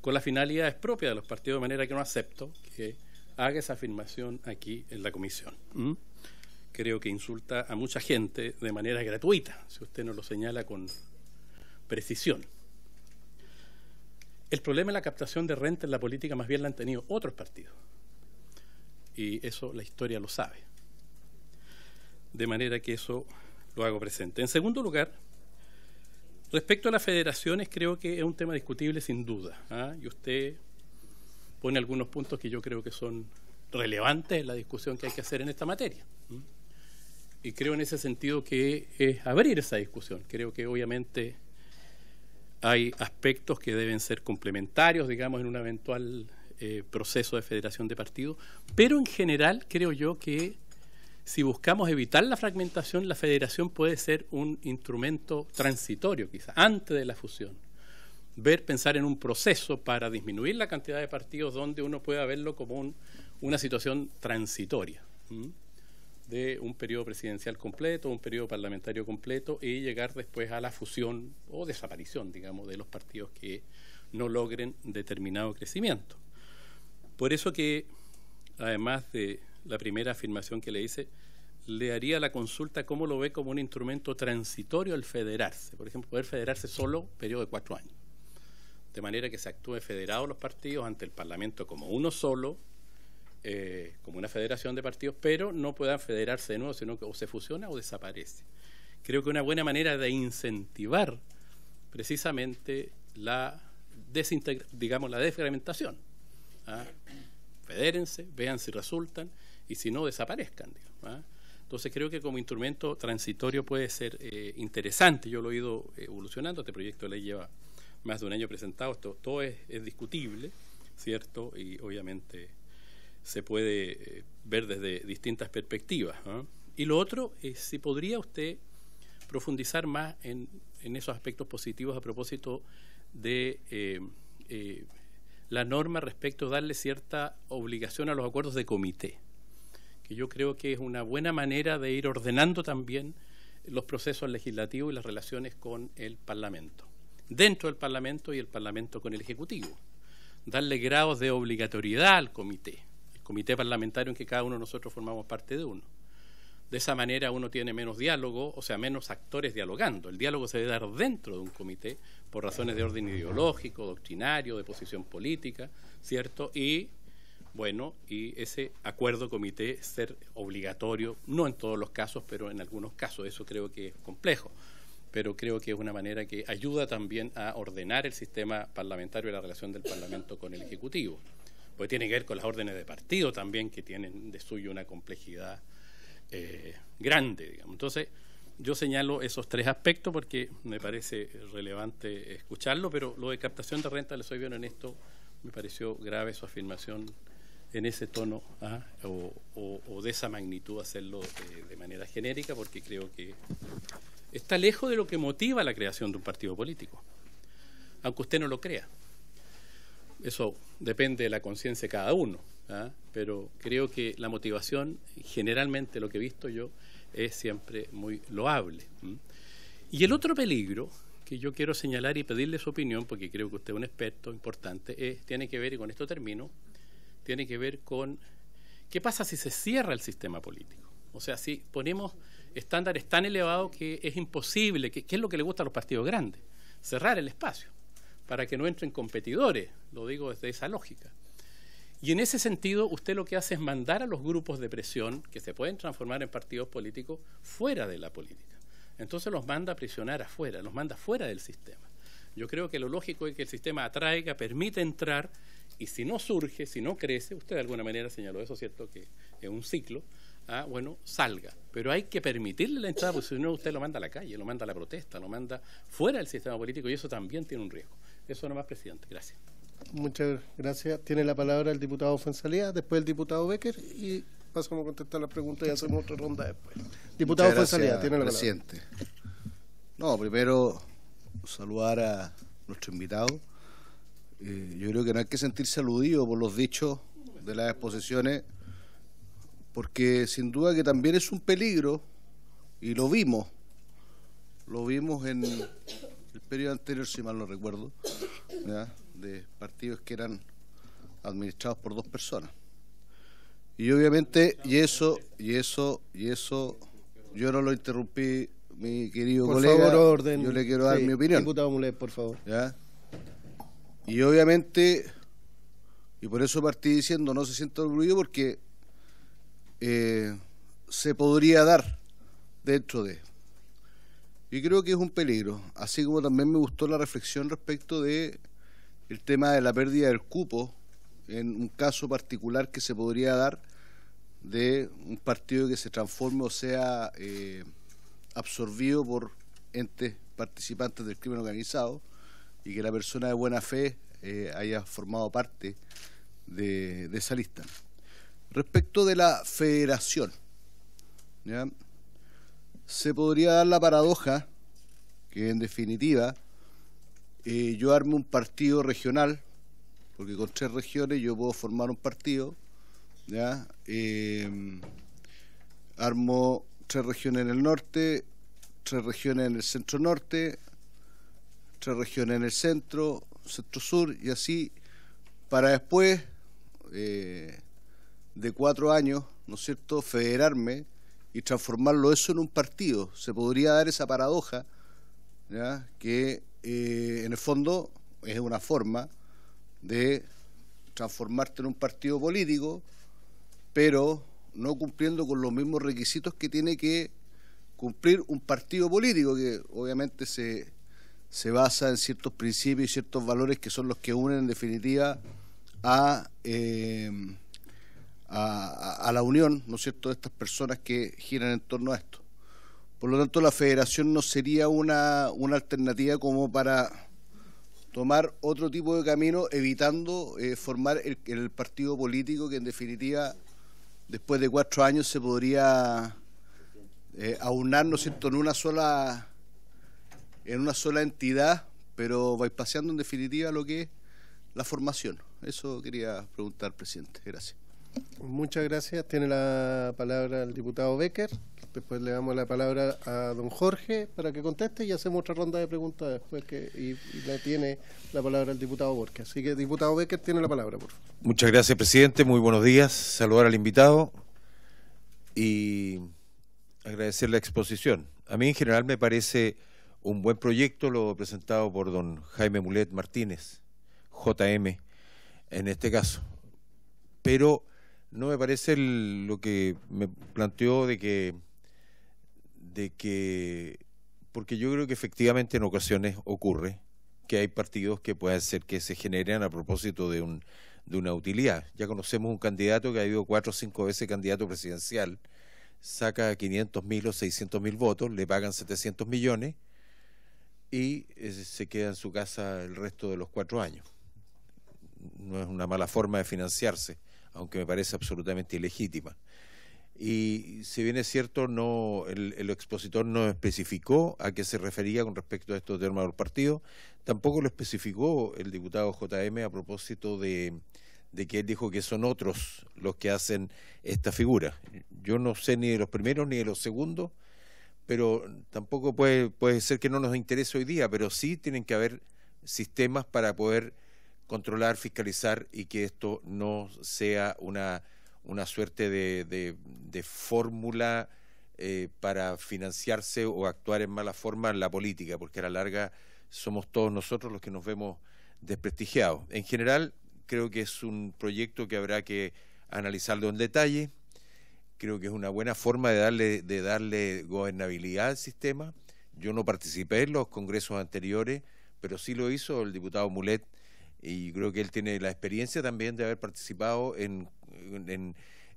con las finalidades propias de los partidos, de manera que no acepto que haga esa afirmación aquí en la comisión. Creo que insulta a mucha gente de manera gratuita, si usted no lo señala con precisión. El problema de la captación de renta en la política más bien la han tenido otros partidos. Y eso la historia lo sabe. De manera que eso lo hago presente. En segundo lugar, respecto a las federaciones, creo que es un tema discutible sin duda, ¿ah? Y usted pone algunos puntos que yo creo que son relevantes en la discusión que hay que hacer en esta materia. Y creo en ese sentido que es abrir esa discusión. Creo que obviamente hay aspectos que deben ser complementarios, digamos, en un eventual proceso de federación de partidos, pero en general creo yo que si buscamos evitar la fragmentación, la federación puede ser un instrumento transitorio, quizá, antes de la fusión. Pensar en un proceso para disminuir la cantidad de partidos donde uno pueda verlo como una situación transitoria, de un periodo presidencial completo, un periodo parlamentario completo y llegar después a la fusión o desaparición, digamos, de los partidos que no logren determinado crecimiento. Por eso que, además de la primera afirmación que le hice, le haría la consulta cómo lo ve como un instrumento transitorio al federarse. Por ejemplo, poder federarse solo periodo de 4 años. De manera que se actúe federados los partidos ante el Parlamento como uno solo, como una federación de partidos, pero no puedan federarse de nuevo, sino que o se fusiona o desaparece. Creo que una buena manera de incentivar precisamente la desfragmentación. Fedérense, vean si resultan y si no, desaparezcan. Entonces creo que como instrumento transitorio puede ser interesante. Yo lo he ido evolucionando. Este proyecto de ley lleva más de un año presentado. Esto todo es discutible, ¿cierto? Y obviamente se puede ver desde distintas perspectivas. Y lo otro es si podría usted profundizar más en esos aspectos positivos a propósito de la norma respecto a darle cierta obligación a los acuerdos de comité, que yo creo que es una buena manera de ir ordenando también los procesos legislativos y las relaciones con el Parlamento, dentro del Parlamento y el Parlamento con el Ejecutivo. Darle grados de obligatoriedad al comité, el comité parlamentario en que cada uno de nosotros formamos parte de uno. De esa manera uno tiene menos diálogo, o sea, menos actores dialogando. El diálogo se debe dar dentro de un comité por razones de orden ideológico, doctrinario, de posición política, ¿cierto? Y, bueno, y ese acuerdo comité ser obligatorio, no en todos los casos, pero en algunos casos. Eso creo que es complejo, pero creo que es una manera que ayuda también a ordenar el sistema parlamentario y la relación del Parlamento con el Ejecutivo. Porque tiene que ver con las órdenes de partido también, que tienen de suyo una complejidad grande, digamos. Entonces, yo señalo esos 3 aspectos porque me parece relevante escucharlo, pero lo de captación de renta, le soy bien honesto, me pareció grave su afirmación en ese tono o de esa magnitud hacerlo de manera genérica, porque creo que está lejos de lo que motiva la creación de un partido político, aunque usted no lo crea. Eso depende de la conciencia de cada uno. Pero creo que la motivación, generalmente lo que he visto yo, es siempre muy loable. Y el otro peligro que yo quiero señalar y pedirle su opinión, porque creo que usted es un experto importante, tiene que ver, y con esto termino, tiene que ver con qué pasa si se cierra el sistema político. O sea, si ponemos estándares tan elevados que es imposible, ¿qué es lo que le gusta a los partidos grandes? Cerrar el espacio, para que no entren competidores, lo digo desde esa lógica. Y en ese sentido, usted lo que hace es mandar a los grupos de presión, que se pueden transformar en partidos políticos, fuera de la política. Entonces los manda a prisionar afuera, los manda fuera del sistema. Yo creo que lo lógico es que el sistema atraiga, permite entrar, y si no surge, si no crece, usted de alguna manera señaló eso, ¿cierto?, que es un ciclo, bueno, salga. Pero hay que permitirle la entrada, porque si no usted lo manda a la calle, lo manda a la protesta, lo manda fuera del sistema político, y eso también tiene un riesgo. Eso nomás, presidente. Gracias. Muchas gracias. Tiene la palabra el diputado Fuenzalía, después el diputado Becker y pasamos a contestar las preguntas y hacemos otra ronda después. Diputado Fuenzalía, tiene la palabra. Presidente. No, primero saludar a nuestro invitado. Yo creo que no hay que sentirse aludido por los dichos de las exposiciones, porque sin duda que también es un peligro, y lo vimos en el periodo anterior, si mal no recuerdo, ¿ya?, de partidos que eran administrados por 2 personas. Y obviamente, y eso, yo no lo interrumpí, mi querido colega. Por favor, orden. Yo le quiero dar mi opinión. Diputado Mulet, por favor. ¿Ya? Y obviamente, y por eso partí diciendo, no se sienta orgulloso, porque se podría dar dentro de. Y creo que es un peligro, así como también me gustó la reflexión respecto de el tema de la pérdida del cupo en un caso particular que se podría dar de un partido que se transforme o sea absorbido por entes participantes del crimen organizado y que la persona de buena fe haya formado parte de esa lista. Respecto de la federación, ¿ya?, se podría dar la paradoja que en definitiva yo arme un partido regional, porque con 3 regiones yo puedo formar un partido, ¿ya? Armo 3 regiones en el norte, 3 regiones en el centro norte, 3 regiones en el centro, centro sur, y así para después de 4 años, ¿no es cierto?, federarme y transformarlo eso en un partido. Se podría dar esa paradoja, ¿ya?, que en el fondo es una forma de transformarte en un partido político, pero no cumpliendo con los mismos requisitos que tiene que cumplir un partido político, que obviamente se basa en ciertos principios y ciertos valores que son los que unen en definitiva a la unión, ¿no es cierto?, de estas personas que giran en torno a esto. Por lo tanto, la federación no sería una alternativa como para tomar otro tipo de camino, evitando formar el partido político que en definitiva después de 4 años se podría aunar, ¿no es cierto?, en una sola entidad, pero bypaseando en definitiva lo que es la formación. Eso quería preguntar, presidente. Gracias. Muchas gracias. Tiene la palabra el diputado Becker. Después le damos la palabra a don Jorge para que conteste y hacemos otra ronda de preguntas después y le tiene la palabra el diputado Borges. Así que, diputado Becker, tiene la palabra, por favor. Muchas gracias, presidente. Muy buenos días. Saludar al invitado y agradecer la exposición. A mí en general me parece un buen proyecto lo presentado por don Jaime Mulet Martínez, JM, en este caso. Pero no me parece lo que me planteó de que porque yo creo que efectivamente en ocasiones ocurre que hay partidos que pueden ser que se generen a propósito de una utilidad. Ya conocemos un candidato que ha ido 4 o 5 veces candidato presidencial, saca 500.000 o 600.000 votos, le pagan 700 millones y se queda en su casa el resto de los 4 años. No es una mala forma de financiarse, aunque me parece absolutamente ilegítima. Y si bien es cierto, el expositor no especificó a qué se refería con respecto a estos temas del partido, tampoco lo especificó el diputado JM a propósito de que él dijo que son otros los que hacen esta figura. Yo no sé ni de los primeros ni de los segundos, pero tampoco puede ser que no nos interese hoy día, pero sí tienen que haber sistemas para poder controlar, fiscalizar y que esto no sea una suerte de fórmula para financiarse o actuar en mala forma en la política, porque a la larga somos todos nosotros los que nos vemos desprestigiados. En general, creo que es un proyecto que habrá que analizarlo en detalle. Creo que es una buena forma de darle gobernabilidad al sistema. Yo no participé en los congresos anteriores, pero sí lo hizo el diputado Mulet, y creo que él tiene la experiencia también de haber participado en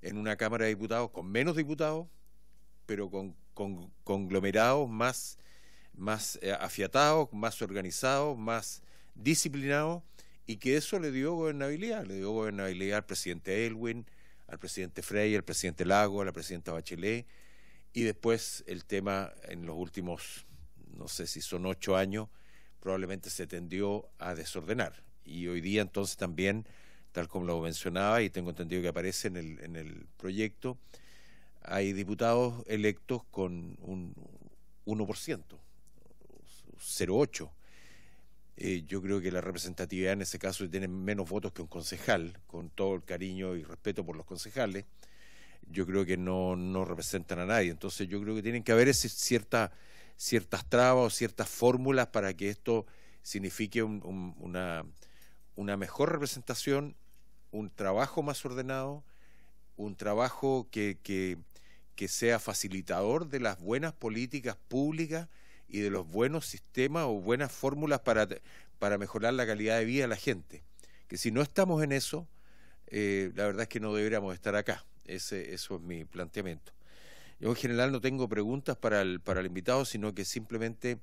una Cámara de Diputados con menos diputados, pero con conglomerados más afiatados, más organizados, más disciplinados, y que eso le dio gobernabilidad al presidente Aylwin, al presidente Frey, al presidente Lago, a la presidenta Bachelet, y después el tema en los últimos, no sé si son 8 años, probablemente se tendió a desordenar. Y hoy día entonces también, tal como lo mencionaba, y tengo entendido que aparece en el proyecto, hay diputados electos con un 1%, 0,8%. Yo creo que la representatividad en ese caso tiene menos votos que un concejal, con todo el cariño y respeto por los concejales. Yo creo que no representan a nadie. Entonces yo creo que tienen que haber ciertas trabas o ciertas fórmulas para que esto signifique una mejor representación, un trabajo más ordenado, un trabajo que sea facilitador de las buenas políticas públicas y de los buenos sistemas o buenas fórmulas para mejorar la calidad de vida de la gente. Que si no estamos en eso, la verdad es que no deberíamos estar acá. Eso es mi planteamiento. Yo en general no tengo preguntas para el invitado, sino que simplemente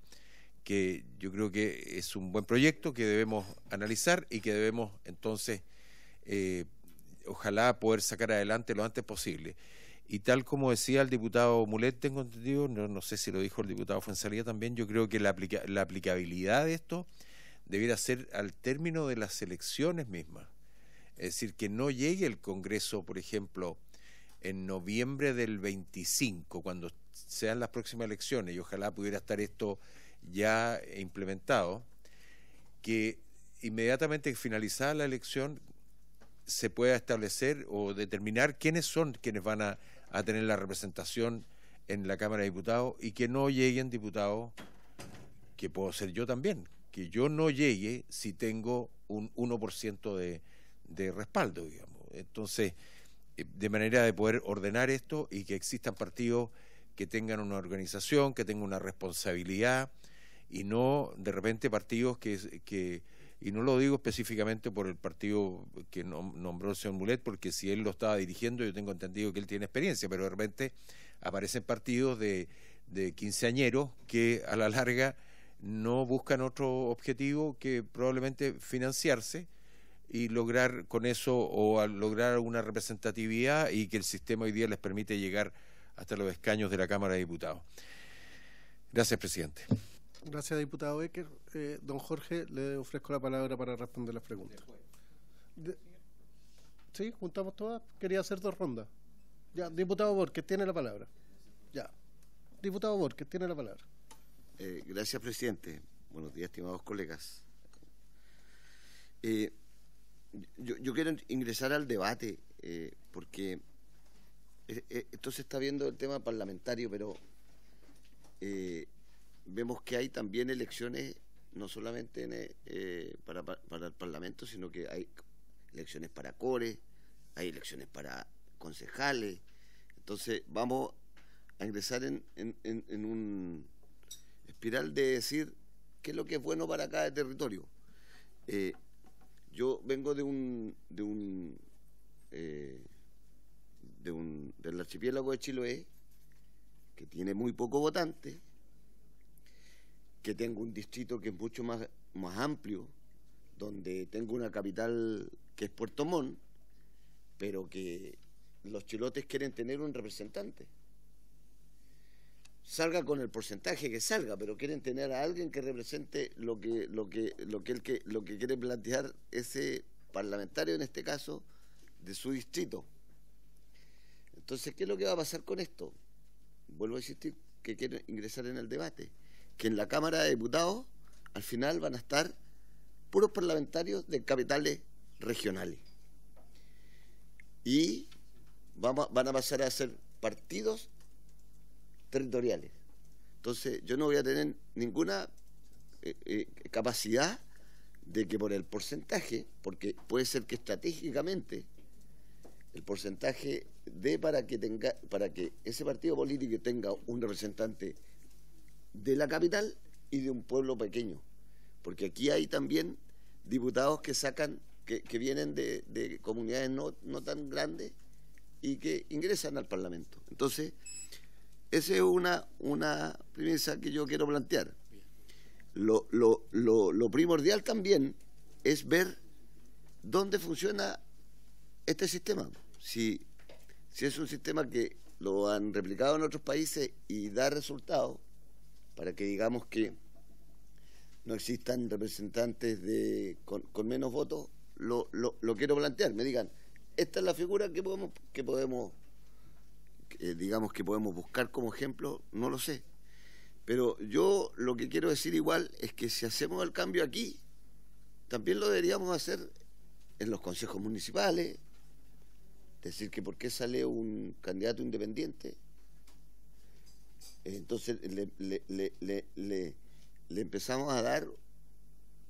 que yo creo que es un buen proyecto que debemos analizar y que debemos entonces ojalá poder sacar adelante lo antes posible. Y tal como decía el diputado Mulet, tengo entendido, no sé si lo dijo el diputado Fuenzalía también, yo creo que la aplicabilidad de esto debiera ser al término de las elecciones mismas. Es decir, que no llegue el Congreso, por ejemplo, en noviembre del 25, cuando sean las próximas elecciones, y ojalá pudiera estar esto ya implementado, que inmediatamente finalizada la elección se pueda establecer o determinar quiénes son quienes van a tener la representación en la Cámara de Diputados y que no lleguen diputados, que puedo ser yo también, que yo no llegue si tengo un 1% de respaldo, digamos. Entonces, de manera de poder ordenar esto y que existan partidos que tengan una organización, que tengan una responsabilidad, y no de repente partidos que y no lo digo específicamente por el partido que nombró el señor Mulet, porque si él lo estaba dirigiendo yo tengo entendido que él tiene experiencia, pero de repente aparecen partidos de quinceañeros que a la larga no buscan otro objetivo que probablemente financiarse y lograr con eso o lograr alguna representatividad y que el sistema hoy día les permite llegar hasta los escaños de la Cámara de Diputados. Gracias, presidente. Gracias, diputado Becker. Don Jorge, le ofrezco la palabra para responder las preguntas. ¿Sí? ¿Juntamos todas? Quería hacer 2 rondas. Ya, diputado Borges, tiene la palabra. Ya. Diputado Borges, tiene la palabra. Gracias, presidente. Buenos días, estimados colegas. Yo quiero ingresar al debate porque esto se está viendo el tema parlamentario, pero vemos que hay también elecciones, no solamente para el Parlamento, sino que hay elecciones para core, hay elecciones para concejales. Entonces vamos a ingresar en un espiral de decir qué es lo que es bueno para cada territorio. Yo vengo del archipiélago de Chiloé, que tiene muy poco votante, que tengo un distrito que es mucho más amplio, donde tengo una capital que es Puerto Montt, pero que los chilotes quieren tener un representante. Salga con el porcentaje que salga, pero quieren tener a alguien que represente lo que quiere plantear ese parlamentario, en este caso, de su distrito. Entonces, ¿qué es lo que va a pasar con esto? Vuelvo a insistir que quiero ingresar en el debate, que en la Cámara de Diputados al final van a estar puros parlamentarios de capitales regionales y van a pasar a ser partidos territoriales. Entonces yo no voy a tener ninguna capacidad de que por el porcentaje, porque puede ser que estratégicamente el porcentaje dé para que ese partido político tenga un representante de la capital y de un pueblo pequeño, porque aquí hay también diputados que sacan, que vienen de comunidades no tan grandes y que ingresan al Parlamento. Entonces, esa es una premisa que yo quiero plantear. Lo primordial también es ver dónde funciona este sistema. Si es un sistema que lo han replicado en otros países y da resultados, para que digamos que no existan representantes con menos votos, lo quiero plantear. Me digan, esta es la figura que podemos buscar como ejemplo, no lo sé. Pero yo lo que quiero decir igual es que si hacemos el cambio aquí, también lo deberíamos hacer en los consejos municipales. Decir que por qué sale un candidato independiente. Entonces le empezamos a dar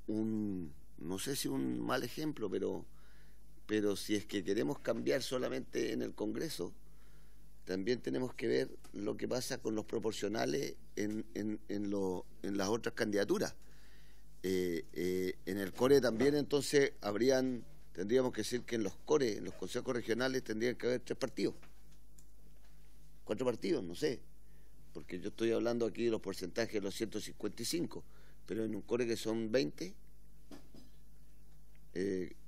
no sé si un mal ejemplo, pero si es que queremos cambiar solamente en el Congreso, también tenemos que ver lo que pasa con los proporcionales en las otras candidaturas. En el core también entonces tendríamos que decir que en los cores, en los consejos regionales, tendrían que haber 3 partidos. 4 partidos, no sé. Porque yo estoy hablando aquí de los porcentajes de los 155, pero en un core que son 20,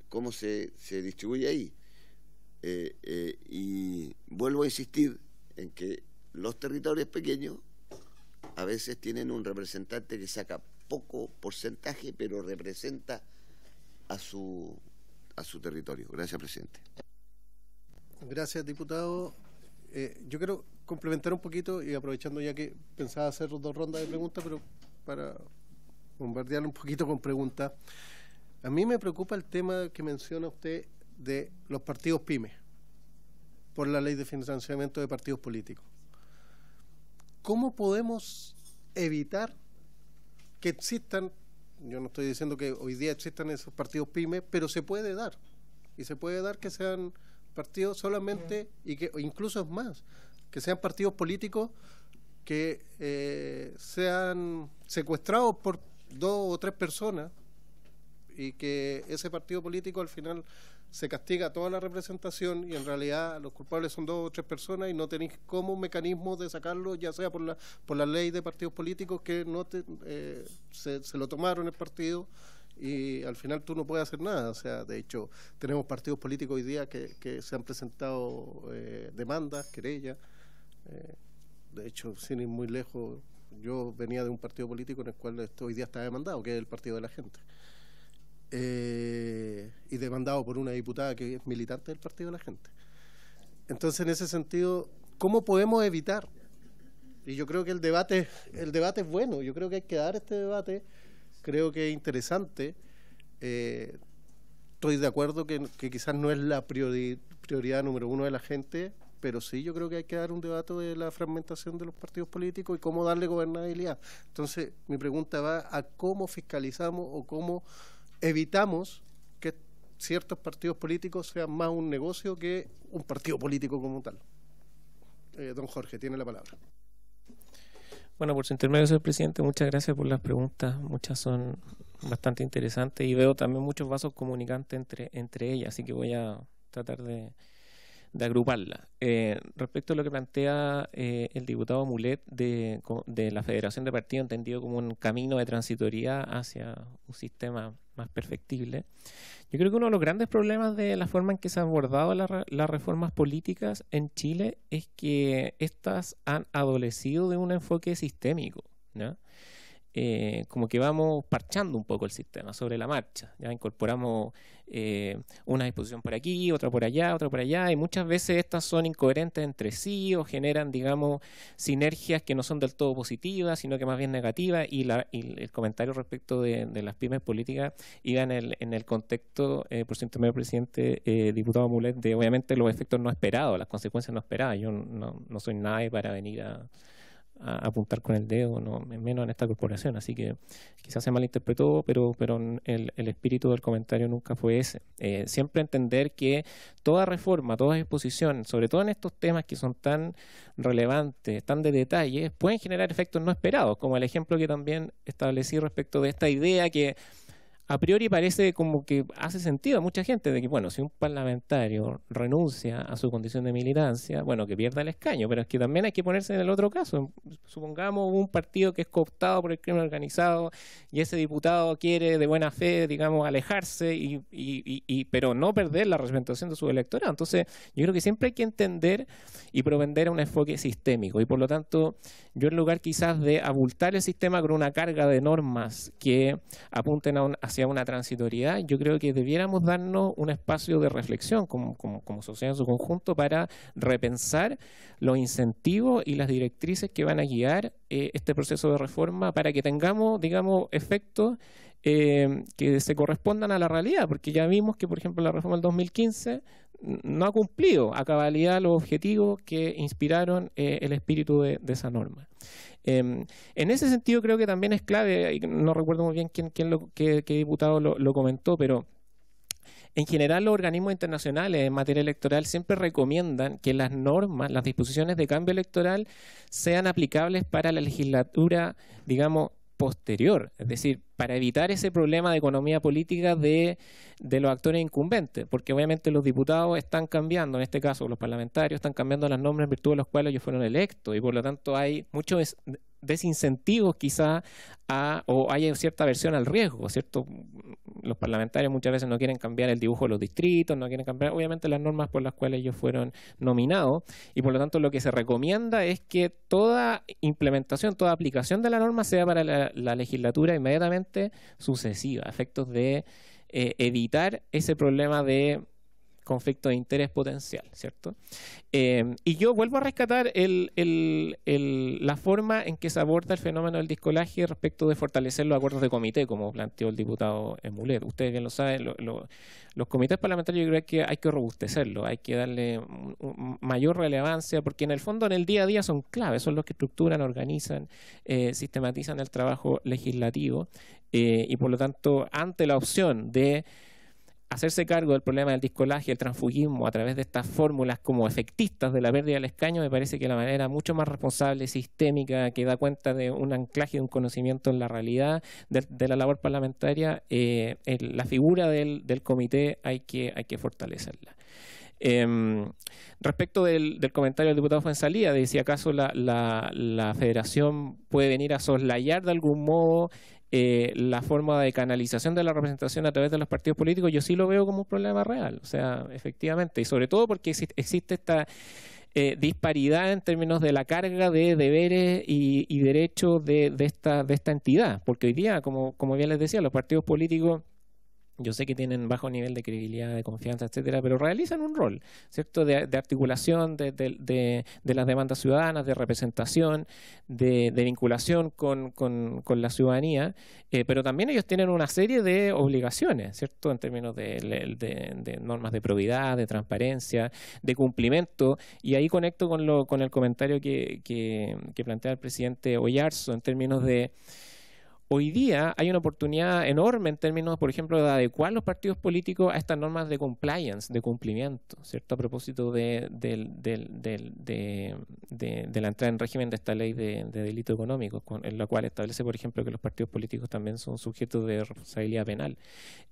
¿cómo se distribuye ahí? Y vuelvo a insistir en que los territorios pequeños a veces tienen un representante que saca poco porcentaje, pero representa a su territorio. Gracias, presidente. Gracias, diputado. Yo quiero complementar un poquito y aprovechando ya que pensaba hacer 2 rondas de preguntas, pero para bombardearlo un poquito con preguntas. A mí me preocupa el tema que menciona usted de los partidos pymes por la ley de financiamiento de partidos políticos. ¿cómo podemos evitar que existan, yo no estoy diciendo que hoy día existan esos partidos pymes, pero se puede dar, y se puede dar que sean partidos solamente, y que incluso es más, que sean partidos políticos que sean secuestrados por 2 o 3 personas, y que ese partido político al final se castiga toda la representación, y en realidad los culpables son 2 o 3 personas, y no tenéis como un mecanismo de sacarlo, ya sea por la ley de partidos políticos que no se lo tomaron el partido, y al final tú no puedes hacer nada. O sea, de hecho, tenemos partidos políticos hoy día que se han presentado demandas, querellas. De hecho, sin ir muy lejos, yo venía de un partido político en el cual hoy día está demandado, que es el Partido de la Gente. Y demandado por una diputada que es militante del Partido de la Gente. Entonces, en ese sentido, ¿cómo podemos evitar? Y yo creo que el debate es bueno, yo creo que hay que dar este debate, creo que es interesante. Estoy de acuerdo que quizás no es la prioridad número 1 de la gente, pero sí yo creo que hay que dar un debate de la fragmentación de los partidos políticos y cómo darle gobernabilidad. Entonces, mi pregunta va a cómo fiscalizamos o cómo evitamos que ciertos partidos políticos sean más un negocio que un partido político como tal. Don Jorge, tiene la palabra. Bueno, por su intermedio, señor presidente, muchas gracias por las preguntas. Muchas son bastante interesantes y veo también muchos vasos comunicantes entre ellas, así que voy a tratar de agruparla. Respecto a lo que plantea el diputado Mulet de la Federación de Partidos, entendido como un camino de transitoriedad hacia un sistema más perfectible, yo creo que uno de los grandes problemas de la forma en que se han abordado las reformas políticas en Chile es que éstas han adolecido de un enfoque sistémico, ¿no? Como que vamos parchando un poco el sistema sobre la marcha, ya incorporamos una disposición por aquí, otra por allá, y muchas veces estas son incoherentes entre sí o generan, digamos, sinergias que no son del todo positivas, sino que más bien negativas, y el comentario respecto de las pymes políticas iba en el contexto, por su intermedio, presidente, diputado Mulet, de obviamente los efectos no esperados, las consecuencias no esperadas. Yo no soy nadie para venir a apuntar con el dedo, no, menos en esta corporación, así que quizás se malinterpretó, pero el espíritu del comentario nunca fue ese. Siempre entender que toda reforma, toda disposición, sobre todo en estos temas que son tan relevantes, tan de detalle, pueden generar efectos no esperados, como el ejemplo que también establecí respecto de esta idea que a priori parece como que hace sentido a mucha gente de que, bueno, si un parlamentario renuncia a su condición de militancia, bueno, que pierda el escaño, pero es que también hay que ponerse en el otro caso. Supongamos un partido que es cooptado por el crimen organizado y ese diputado quiere de buena fe, digamos, alejarse, pero no perder la representación de su electorado. Entonces, yo creo que siempre hay que entender y propender a un enfoque sistémico, y por lo tanto, yo en lugar quizás de abultar el sistema con una carga de normas que apunten hacia una transitoriedad, yo creo que debiéramos darnos un espacio de reflexión como sociedad en su conjunto para repensar los incentivos y las directrices que van a guiar este proceso de reforma para que tengamos, digamos, efectos que se correspondan a la realidad, porque ya vimos que, por ejemplo, la reforma del 2015 no ha cumplido a cabalidad los objetivos que inspiraron el espíritu de esa norma. En ese sentido creo que también es clave, y no recuerdo muy bien qué diputado lo comentó, pero en general los organismos internacionales en materia electoral siempre recomiendan que las normas, las disposiciones de cambio electoral sean aplicables para la legislatura, digamos, posterior, es decir, para evitar ese problema de economía política de los actores incumbentes, porque obviamente los diputados están cambiando, en este caso los parlamentarios están cambiando las normas en virtud de las cuales ellos fueron electos, y por lo tanto hay muchos desincentivos quizá o hay cierta aversión al riesgo, ¿cierto? Los parlamentarios muchas veces no quieren cambiar el dibujo de los distritos, no quieren cambiar obviamente las normas por las cuales ellos fueron nominados, y por lo tanto lo que se recomienda es que toda implementación, toda aplicación de la norma sea para la legislatura inmediatamente sucesiva, a efectos de evitar ese problema de conflicto de interés potencial, ¿cierto? Y yo vuelvo a rescatar la forma en que se aborda el fenómeno del discolaje respecto de fortalecer los acuerdos de comité, como planteó el diputado Mulet. Ustedes bien lo saben, los comités parlamentarios yo creo que hay que robustecerlos, hay que darle mayor relevancia, porque en el fondo en el día a día son claves, son los que estructuran, organizan, sistematizan el trabajo legislativo, y por lo tanto, ante la opción de hacerse cargo del problema del discolaje, el transfugismo a través de estas fórmulas como efectistas de la pérdida del escaño, me parece que la manera mucho más responsable, sistémica, que da cuenta de un anclaje, de un conocimiento en la realidad de la labor parlamentaria, la figura del comité hay que fortalecerla. Respecto del comentario del diputado Fuenzalía, de si acaso la federación puede venir a soslayar de algún modo la forma de canalización de la representación a través de los partidos políticos, yo sí lo veo como un problema real, o sea, efectivamente, y sobre todo porque existe esta disparidad en términos de la carga de deberes y derechos de esta entidad, porque hoy día, como bien les decía, los partidos políticos, yo sé que tienen bajo nivel de credibilidad, de confianza, etcétera, pero realizan un rol, ¿cierto?, de articulación de las demandas ciudadanas, de representación, de vinculación con la ciudadanía, pero también ellos tienen una serie de obligaciones, ¿cierto?, en términos de normas de probidad, de transparencia, de cumplimiento, y ahí conecto con el comentario que plantea el presidente Oyarzo en términos de hoy día hay una oportunidad enorme en términos, por ejemplo, de adecuar los partidos políticos a estas normas de compliance, de cumplimiento, ¿cierto? A propósito de la entrada en régimen de esta ley de delito económico, en la cual establece, por ejemplo, que los partidos políticos también son sujetos de responsabilidad penal.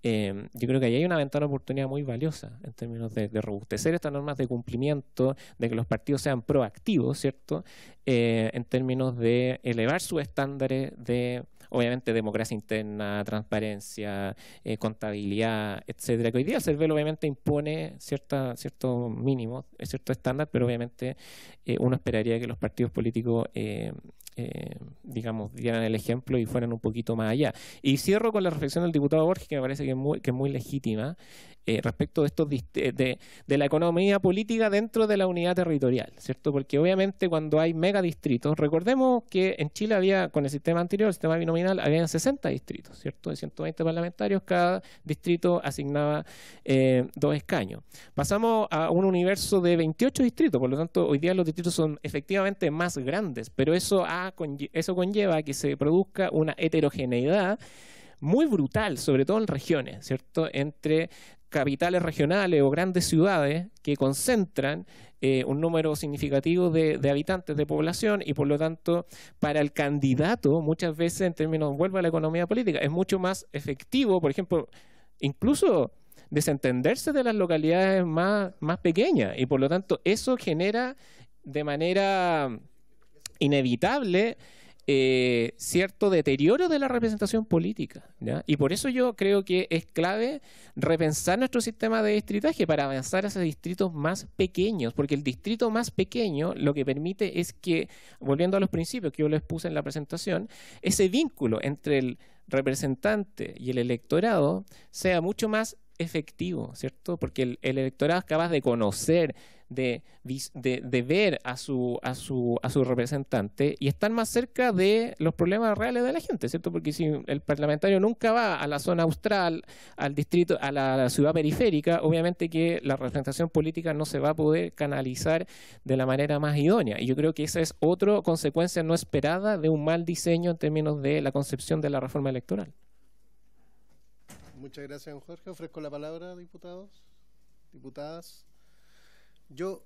Yo creo que ahí hay una ventana de oportunidad muy valiosa en términos de robustecer estas normas de cumplimiento, de que los partidos sean proactivos, ¿cierto? En términos de elevar sus estándares de, obviamente, democracia interna, transparencia, contabilidad, etcétera, que hoy día el CERVEL obviamente impone ciertos mínimos, cierto estándar, pero obviamente uno esperaría que los partidos políticos digamos, dieran el ejemplo y fueran un poquito más allá. Y cierro con la reflexión del diputado Borges, que me parece que es muy legítima, respecto de estos de la economía política dentro de la unidad territorial, ¿cierto? Porque obviamente cuando hay megadistritos, recordemos que en Chile había, con el sistema anterior, el sistema binominal, habían 60 distritos, ¿cierto? De 120 parlamentarios, cada distrito asignaba 2 escaños. Pasamos a un universo de 28 distritos, por lo tanto, hoy día los distritos son efectivamente más grandes, pero eso conlleva a que se produzca una heterogeneidad muy brutal, sobre todo en regiones, ¿cierto? Entre capitales regionales o grandes ciudades que concentran un número significativo de habitantes, de población, y por lo tanto para el candidato muchas veces, en términos, vuelve a la economía política, es mucho más efectivo, por ejemplo, incluso desentenderse de las localidades más pequeñas, y por lo tanto eso genera de manera inevitable cierto deterioro de la representación política, ¿ya? Y por eso yo creo que es clave repensar nuestro sistema de distritaje para avanzar hacia distritos más pequeños, porque el distrito más pequeño lo que permite es que, volviendo a los principios que yo les puse en la presentación, ese vínculo entre el representante y el electorado sea mucho más efectivo, ¿cierto? Porque el electorado es capaz de conocer, de ver a su representante y estar más cerca de los problemas reales de la gente, ¿cierto? Porque si el parlamentario nunca va a la zona austral, al distrito, a la ciudad periférica, obviamente que la representación política no se va a poder canalizar de la manera más idónea. Y yo creo que esa es otra consecuencia no esperada de un mal diseño en términos de la concepción de la reforma electoral. Muchas gracias, don Jorge. Ofrezco la palabra, diputados, diputadas. Yo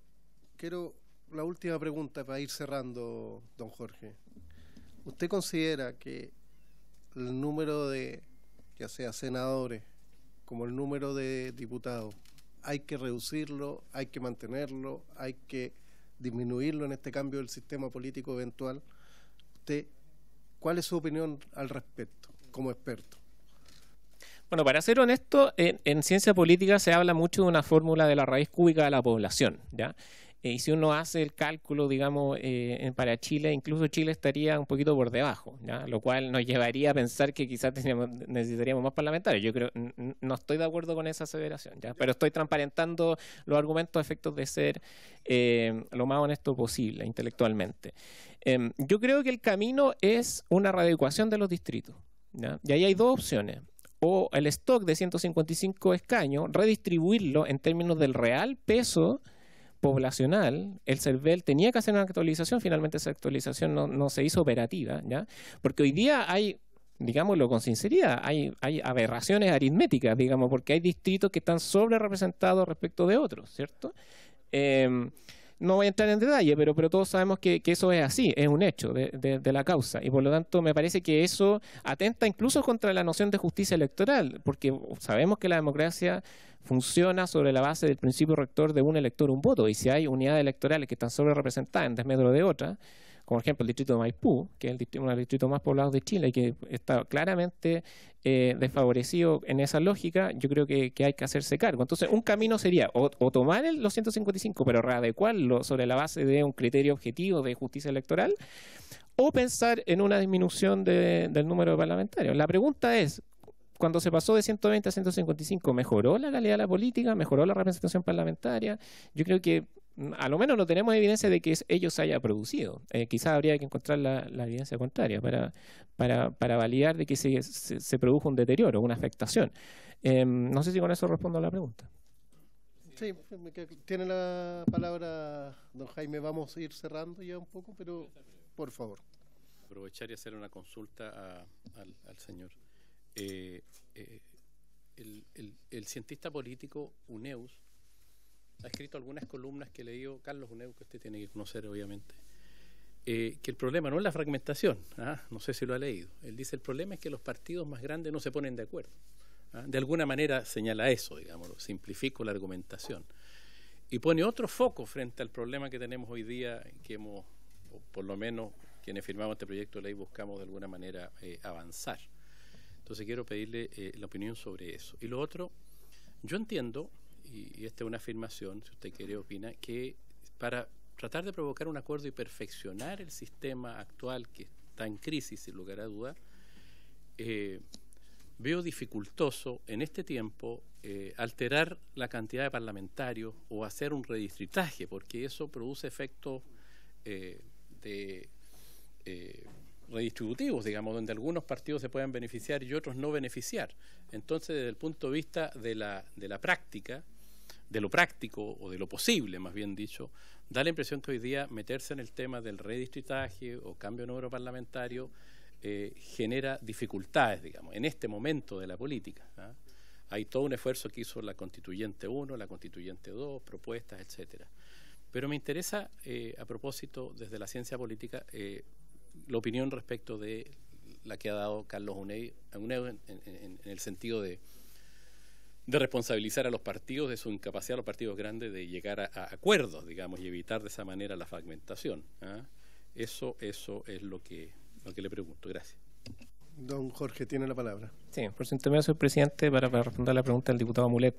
quiero la última pregunta para ir cerrando, don Jorge. ¿Usted considera que el número de, ya sea senadores, como el número de diputados, hay que reducirlo, hay que mantenerlo, hay que disminuirlo en este cambio del sistema político eventual? ¿Usted, cuál es su opinión al respecto, como experto? Bueno, para ser honesto, en ciencia política se habla mucho de una fórmula de la raíz cúbica de la población, ¿ya? Y si uno hace el cálculo, digamos, para Chile, incluso Chile estaría un poquito por debajo, ¿ya? Lo cual nos llevaría a pensar que quizás necesitaríamos más parlamentarios. Yo creo, no estoy de acuerdo con esa aseveración, ¿ya? Pero estoy transparentando los argumentos a efectos de ser lo más honesto posible intelectualmente. Yo creo que el camino es una readecuación de los distritos, ¿ya? Y ahí hay dos opciones. O el stock de 155 escaños, redistribuirlo en términos del real peso poblacional. El CERVEL tenía que hacer una actualización, finalmente esa actualización no se hizo operativa, ¿ya? Porque hoy día hay, digámoslo con sinceridad, hay aberraciones aritméticas, digamos, porque hay distritos que están sobre representados respecto de otros, ¿cierto? No voy a entrar en detalle, pero todos sabemos que eso es así, es un hecho de la causa, y por lo tanto me parece que eso atenta incluso contra la noción de justicia electoral, porque sabemos que la democracia funciona sobre la base del principio rector de un elector, un voto, y si hay unidades electorales que están sobre representadas en desmedro de otras, como por ejemplo el distrito de Maipú, que es uno de los distritos más poblados de Chile y que está claramente desfavorecido en esa lógica, yo creo que hay que hacerse cargo. Entonces, un camino sería o tomar los 155, pero readecuarlo sobre la base de un criterio objetivo de justicia electoral, o pensar en una disminución del número de parlamentarios. La pregunta es, cuando se pasó de 120 a 155, ¿mejoró la calidad de la política? ¿Mejoró la representación parlamentaria? Yo creo que a lo menos no tenemos evidencia de que ello se haya producido. Quizás habría que encontrar la evidencia contraria para validar de que se produjo un deterioro, una afectación. No sé si con eso respondo a la pregunta. Sí, tiene la palabra don Jaime. Vamos a ir cerrando ya un poco, pero por favor. Aprovechar y hacer una consulta al señor. El cientista político Uneus ha escrito algunas columnas que he leído, Carlos Uneus, que usted tiene que conocer obviamente, que el problema no es la fragmentación, no sé si lo ha leído. Él dice, el problema es que los partidos más grandes no se ponen de acuerdo. De alguna manera señala eso, digámoslo, simplifico la argumentación. Y pone otro foco frente al problema que tenemos hoy día, que hemos, o por lo menos quienes firmamos este proyecto de ley, buscamos de alguna manera avanzar. Entonces quiero pedirle la opinión sobre eso. Y lo otro, yo entiendo, y esta es una afirmación, si usted quiere opina, que para tratar de provocar un acuerdo y perfeccionar el sistema actual que está en crisis, sin lugar a duda, veo dificultoso en este tiempo alterar la cantidad de parlamentarios o hacer un redistritaje, porque eso produce efectos redistributivos, digamos, donde algunos partidos se puedan beneficiar y otros no beneficiar. Entonces, desde el punto de vista de la práctica, de lo práctico o de lo posible, más bien dicho, da la impresión que hoy día meterse en el tema del redistritaje o cambio de número parlamentario genera dificultades, digamos, en este momento de la política. Hay todo un esfuerzo que hizo la Constituyente 1, la Constituyente 2, propuestas, etcétera. Pero me interesa, a propósito, desde la ciencia política, la opinión respecto de la que ha dado Carlos Uneus en el sentido de responsabilizar a los partidos de su incapacidad, a los partidos grandes, de llegar a acuerdos, digamos, y evitar de esa manera la fragmentación. Eso es lo que le pregunto. Gracias. Don Jorge, tiene la palabra. Sí, por su intermedio, señor presidente, para responder a la pregunta del diputado Mulet.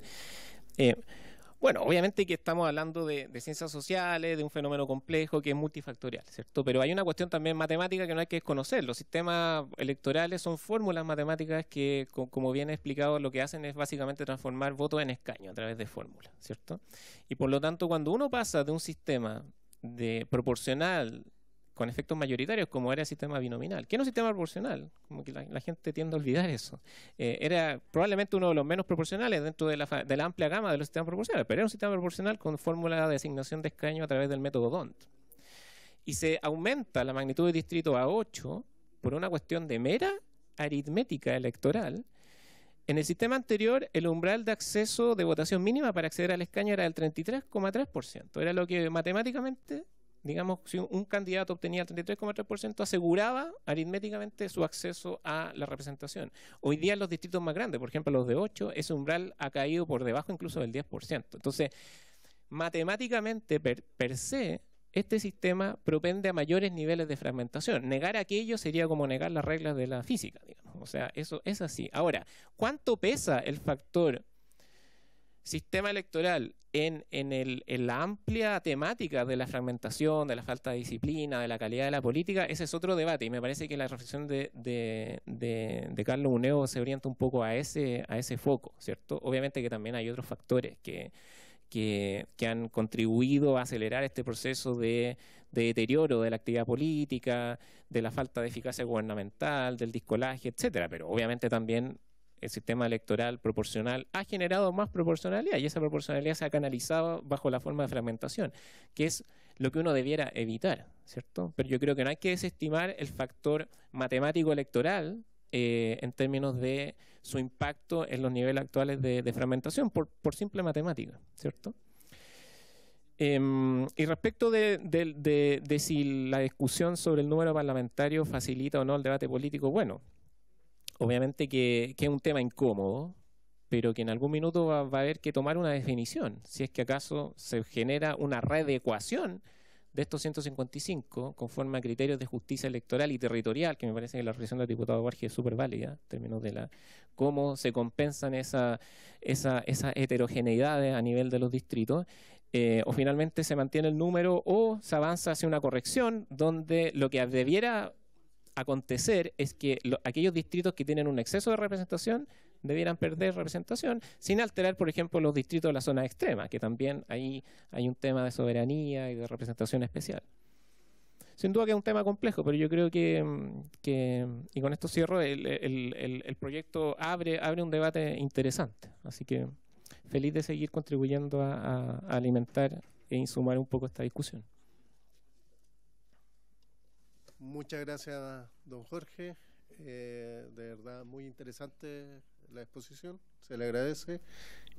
Bueno, obviamente que estamos hablando de ciencias sociales, de un fenómeno complejo que es multifactorial, ¿cierto? Pero hay una cuestión también matemática que no hay que desconocer. Los sistemas electorales son fórmulas matemáticas que, como bien he explicado, lo que hacen es básicamente transformar votos en escaños a través de fórmulas, ¿cierto? Y por lo tanto, cuando uno pasa de un sistema de proporcional con efectos mayoritarios, como era el sistema binominal, que no es un sistema proporcional, como que la gente tiende a olvidar eso. Era probablemente uno de los menos proporcionales dentro de la amplia gama de los sistemas proporcionales, pero era un sistema proporcional con fórmula de asignación de escaño a través del método D'Hondt. Y se aumenta la magnitud de distrito a 8 por una cuestión de mera aritmética electoral. En el sistema anterior, el umbral de acceso de votación mínima para acceder al escaño era del 33,3%. Era lo que matemáticamente, digamos, si un candidato obtenía el 33,3%, aseguraba aritméticamente su acceso a la representación. Hoy día en los distritos más grandes, por ejemplo los de 8, ese umbral ha caído por debajo incluso del 10%. Entonces, matemáticamente per se, este sistema propende a mayores niveles de fragmentación. Negar aquello sería como negar las reglas de la física, digamos. O sea, eso es así. Ahora, ¿cuánto pesa el factor sistema electoral en la amplia temática de la fragmentación, de la falta de disciplina, de la calidad de la política, ese es otro debate, y me parece que la reflexión de Carlos Uneo se orienta un poco a ese foco, ¿cierto? Obviamente que también hay otros factores que han contribuido a acelerar este proceso de deterioro de la actividad política, de la falta de eficacia gubernamental, del discolaje, etcétera, pero obviamente también el sistema electoral proporcional ha generado más proporcionalidad, y esa proporcionalidad se ha canalizado bajo la forma de fragmentación, que es lo que uno debiera evitar, ¿cierto? Pero yo creo que no hay que desestimar el factor matemático electoral en términos de su impacto en los niveles actuales de fragmentación, por simple matemática, ¿cierto? Y respecto de si la discusión sobre el número parlamentario facilita o no el debate político, bueno, obviamente que es un tema incómodo, pero que en algún minuto va a haber que tomar una definición, si es que acaso se genera una readecuación de estos 155 conforme a criterios de justicia electoral y territorial, que me parece que la reflexión del diputado Borges es súper válida, en términos de cómo se compensan esas heterogeneidades a nivel de los distritos, o finalmente se mantiene el número o se avanza hacia una corrección donde lo que debiera acontecer es que aquellos distritos que tienen un exceso de representación debieran perder representación, sin alterar, por ejemplo, los distritos de la zona extrema, que también ahí hay un tema de soberanía y de representación especial. Sin duda que es un tema complejo, pero yo creo que y con esto cierro, el proyecto abre un debate interesante. Así que feliz de seguir contribuyendo a alimentar e insumar un poco esta discusión. Muchas gracias, don Jorge. De verdad, muy interesante la exposición, se le agradece.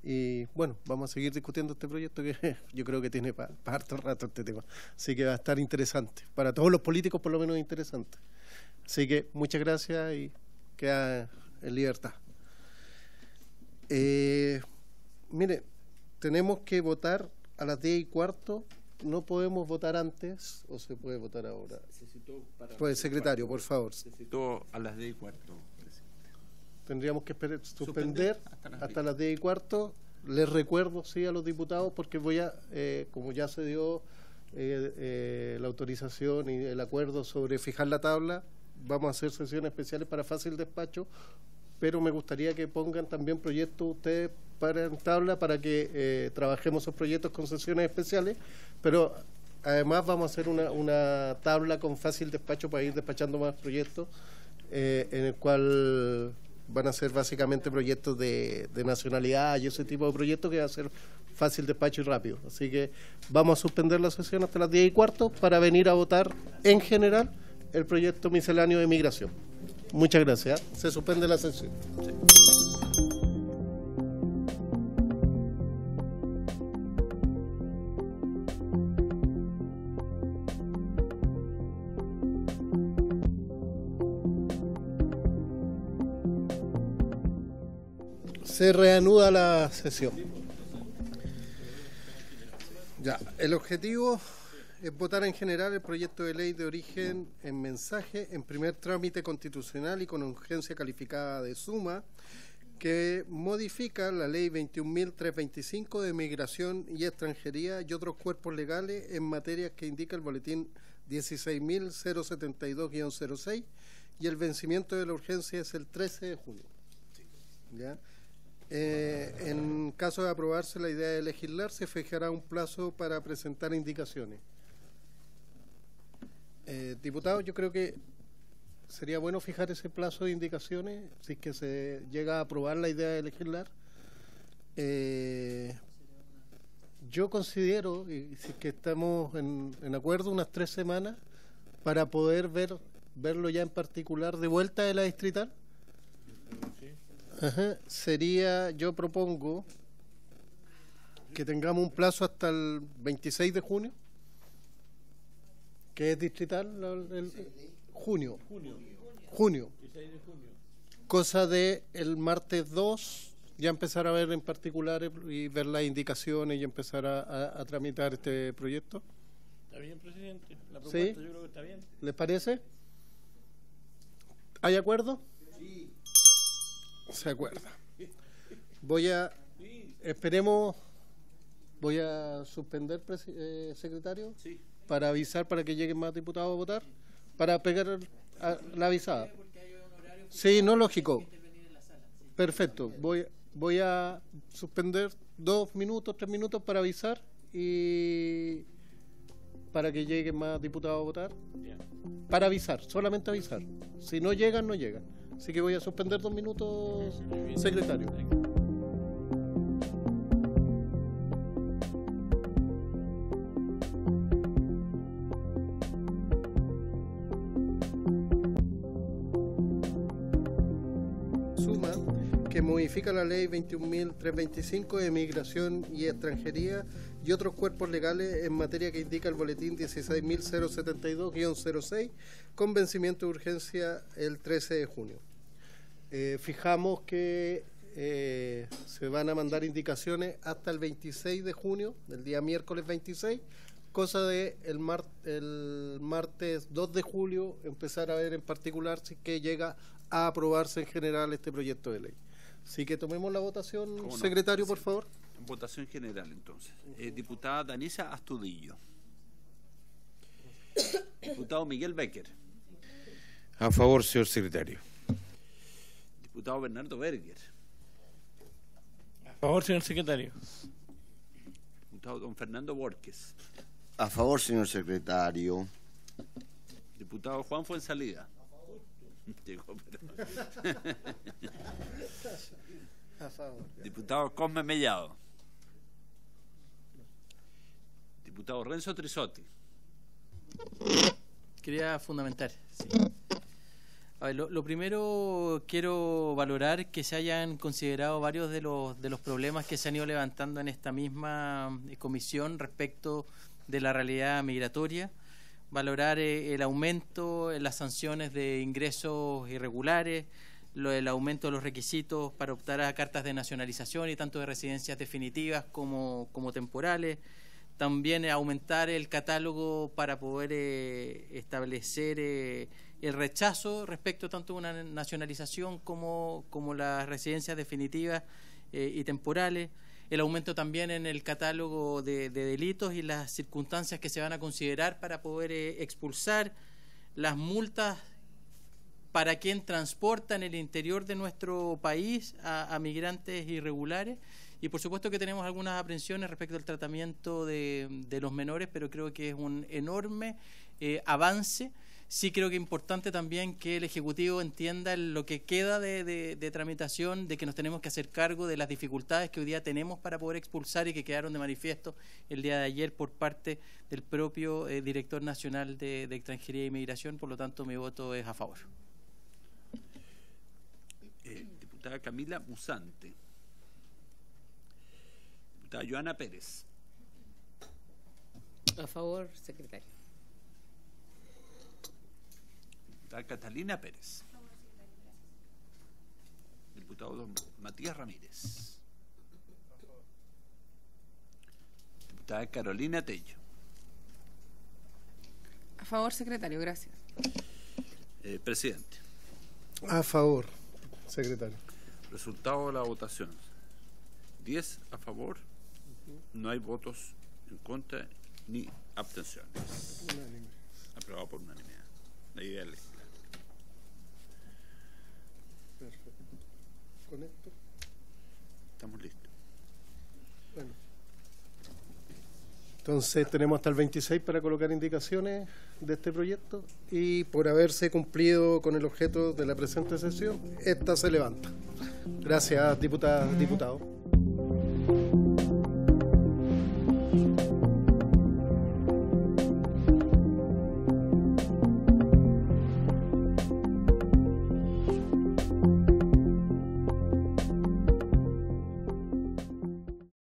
Y bueno, vamos a seguir discutiendo este proyecto que yo creo que tiene para harto rato este tema. Así que va a estar interesante. Para todos los políticos, por lo menos, interesante. Así que muchas gracias y queda en libertad. Mire, tenemos que votar a las 10:15. No podemos votar antes, o se puede votar ahora. Pues, secretario, por favor. Necesito a las 10:15. Tendríamos que suspender hasta las 10:15. Les recuerdo, sí, a los diputados, porque voy a, como ya se dio la autorización y el acuerdo sobre fijar la tabla, vamos a hacer sesiones especiales para fácil despacho, pero me gustaría que pongan también proyectos ustedes para en tabla para que trabajemos esos proyectos con sesiones especiales, pero además vamos a hacer una tabla con fácil despacho para ir despachando más proyectos, en el cual van a ser básicamente proyectos de nacionalidad y ese tipo de proyectos que va a ser fácil despacho y rápido. Así que vamos a suspender la sesión hasta las 10:15 para venir a votar en general el proyecto misceláneo de migración. Muchas gracias. Se suspende la sesión. Sí. Se reanuda la sesión. Ya, el objetivo es votar en general el proyecto de ley de origen en mensaje en primer trámite constitucional y con urgencia calificada de suma, que modifica la ley 21.325 de migración y extranjería y otros cuerpos legales en materias que indica el boletín 16.072-06, y el vencimiento de la urgencia es el 13 de junio. ¿Ya? En caso de aprobarse la idea de legislar, se fijará un plazo para presentar indicaciones. Diputados, yo creo que sería bueno fijar ese plazo de indicaciones si es que se llega a aprobar la idea de legislar. Yo considero, y si es que estamos en acuerdo, unas 3 semanas para poder verlo ya en particular de vuelta de la distrital. Ajá. Sería, yo propongo que tengamos un plazo hasta el 26 de junio, que es distrital, junio. Cosa de el martes 2 ya empezar a ver en particular y ver las indicaciones y empezar a tramitar este proyecto. Está bien, presidente. La propuesta, ¿sí? Yo creo que está bien. ¿Les parece? ¿Hay acuerdo? Sí. Se acuerda. Voy a Esperemos, voy a suspender, secretario, Sí. para avisar para que lleguen más diputados a votar, para pegar la avisada. Sí, no, lógico. Perfecto, voy a suspender 2 minutos, 3 minutos para avisar y para que lleguen más diputados a votar. Para avisar, solamente avisar. Si no llegan, no llegan. Así que voy a suspender 2 minutos, secretario. Suma que modifica la ley 21.325 de migración y extranjería y otros cuerpos legales en materia que indica el boletín 16.072-06 con vencimiento de urgencia el 13 de junio. Fijamos que se van a mandar indicaciones hasta el 26 de junio, el día miércoles 26, cosa de el martes 2 de julio empezar a ver en particular si que llega a aprobarse en general este proyecto de ley. Así que tomemos la votación, ¿Cómo no? secretario, por Sí. favor. Votación general, entonces. Diputada Danisa Astudillo. Diputado Miguel Becker. A favor, señor secretario. Diputado Bernardo Berger. A favor, señor secretario. Diputado don Fernando Borges. A favor, señor secretario. Diputado Juan Fuensalida. Llegó, pero... A favor. Diputado Cosme Mellado. Diputado Renzo Trisotti. Quería fundamentar. Sí. A ver, lo primero, quiero valorar que se hayan considerado varios de los problemas que se han ido levantando en esta misma comisión respecto de la realidad migratoria. Valorar el aumento en las sanciones de ingresos irregulares, el aumento de los requisitos para optar a cartas de nacionalización y tanto de residencias definitivas como temporales. También aumentar el catálogo para poder establecer el rechazo respecto tanto de una nacionalización como las residencias definitivas y temporales. El aumento también en el catálogo de delitos y las circunstancias que se van a considerar para poder expulsar, las multas para quien transporta en el interior de nuestro país a migrantes irregulares. Y por supuesto que tenemos algunas aprensiones respecto al tratamiento de los menores, pero creo que es un enorme avance. Sí creo que es importante también que el Ejecutivo entienda lo que queda de tramitación, de que nos tenemos que hacer cargo de las dificultades que hoy día tenemos para poder expulsar y que quedaron de manifiesto el día de ayer por parte del propio Director Nacional de Extranjería e Inmigración. Por lo tanto, mi voto es a favor. Diputada Camila Musante. Diputada Joana Pérez. A favor, secretario. Diputada Catalina Pérez. Diputado don Matías Ramírez. Diputada Carolina Tello. A favor, secretario, gracias. Presidente. A favor, secretario. Resultado de la votación. 10 a favor, no hay votos en contra ni abstenciones. Aprobado por unanimidad. La idea es clara. Perfecto. Con esto, Estamos listos. bueno. Entonces tenemos hasta el 26 para colocar indicaciones de este proyecto y por haberse cumplido con el objeto de la presente sesión, esta se levanta. Gracias, diputado.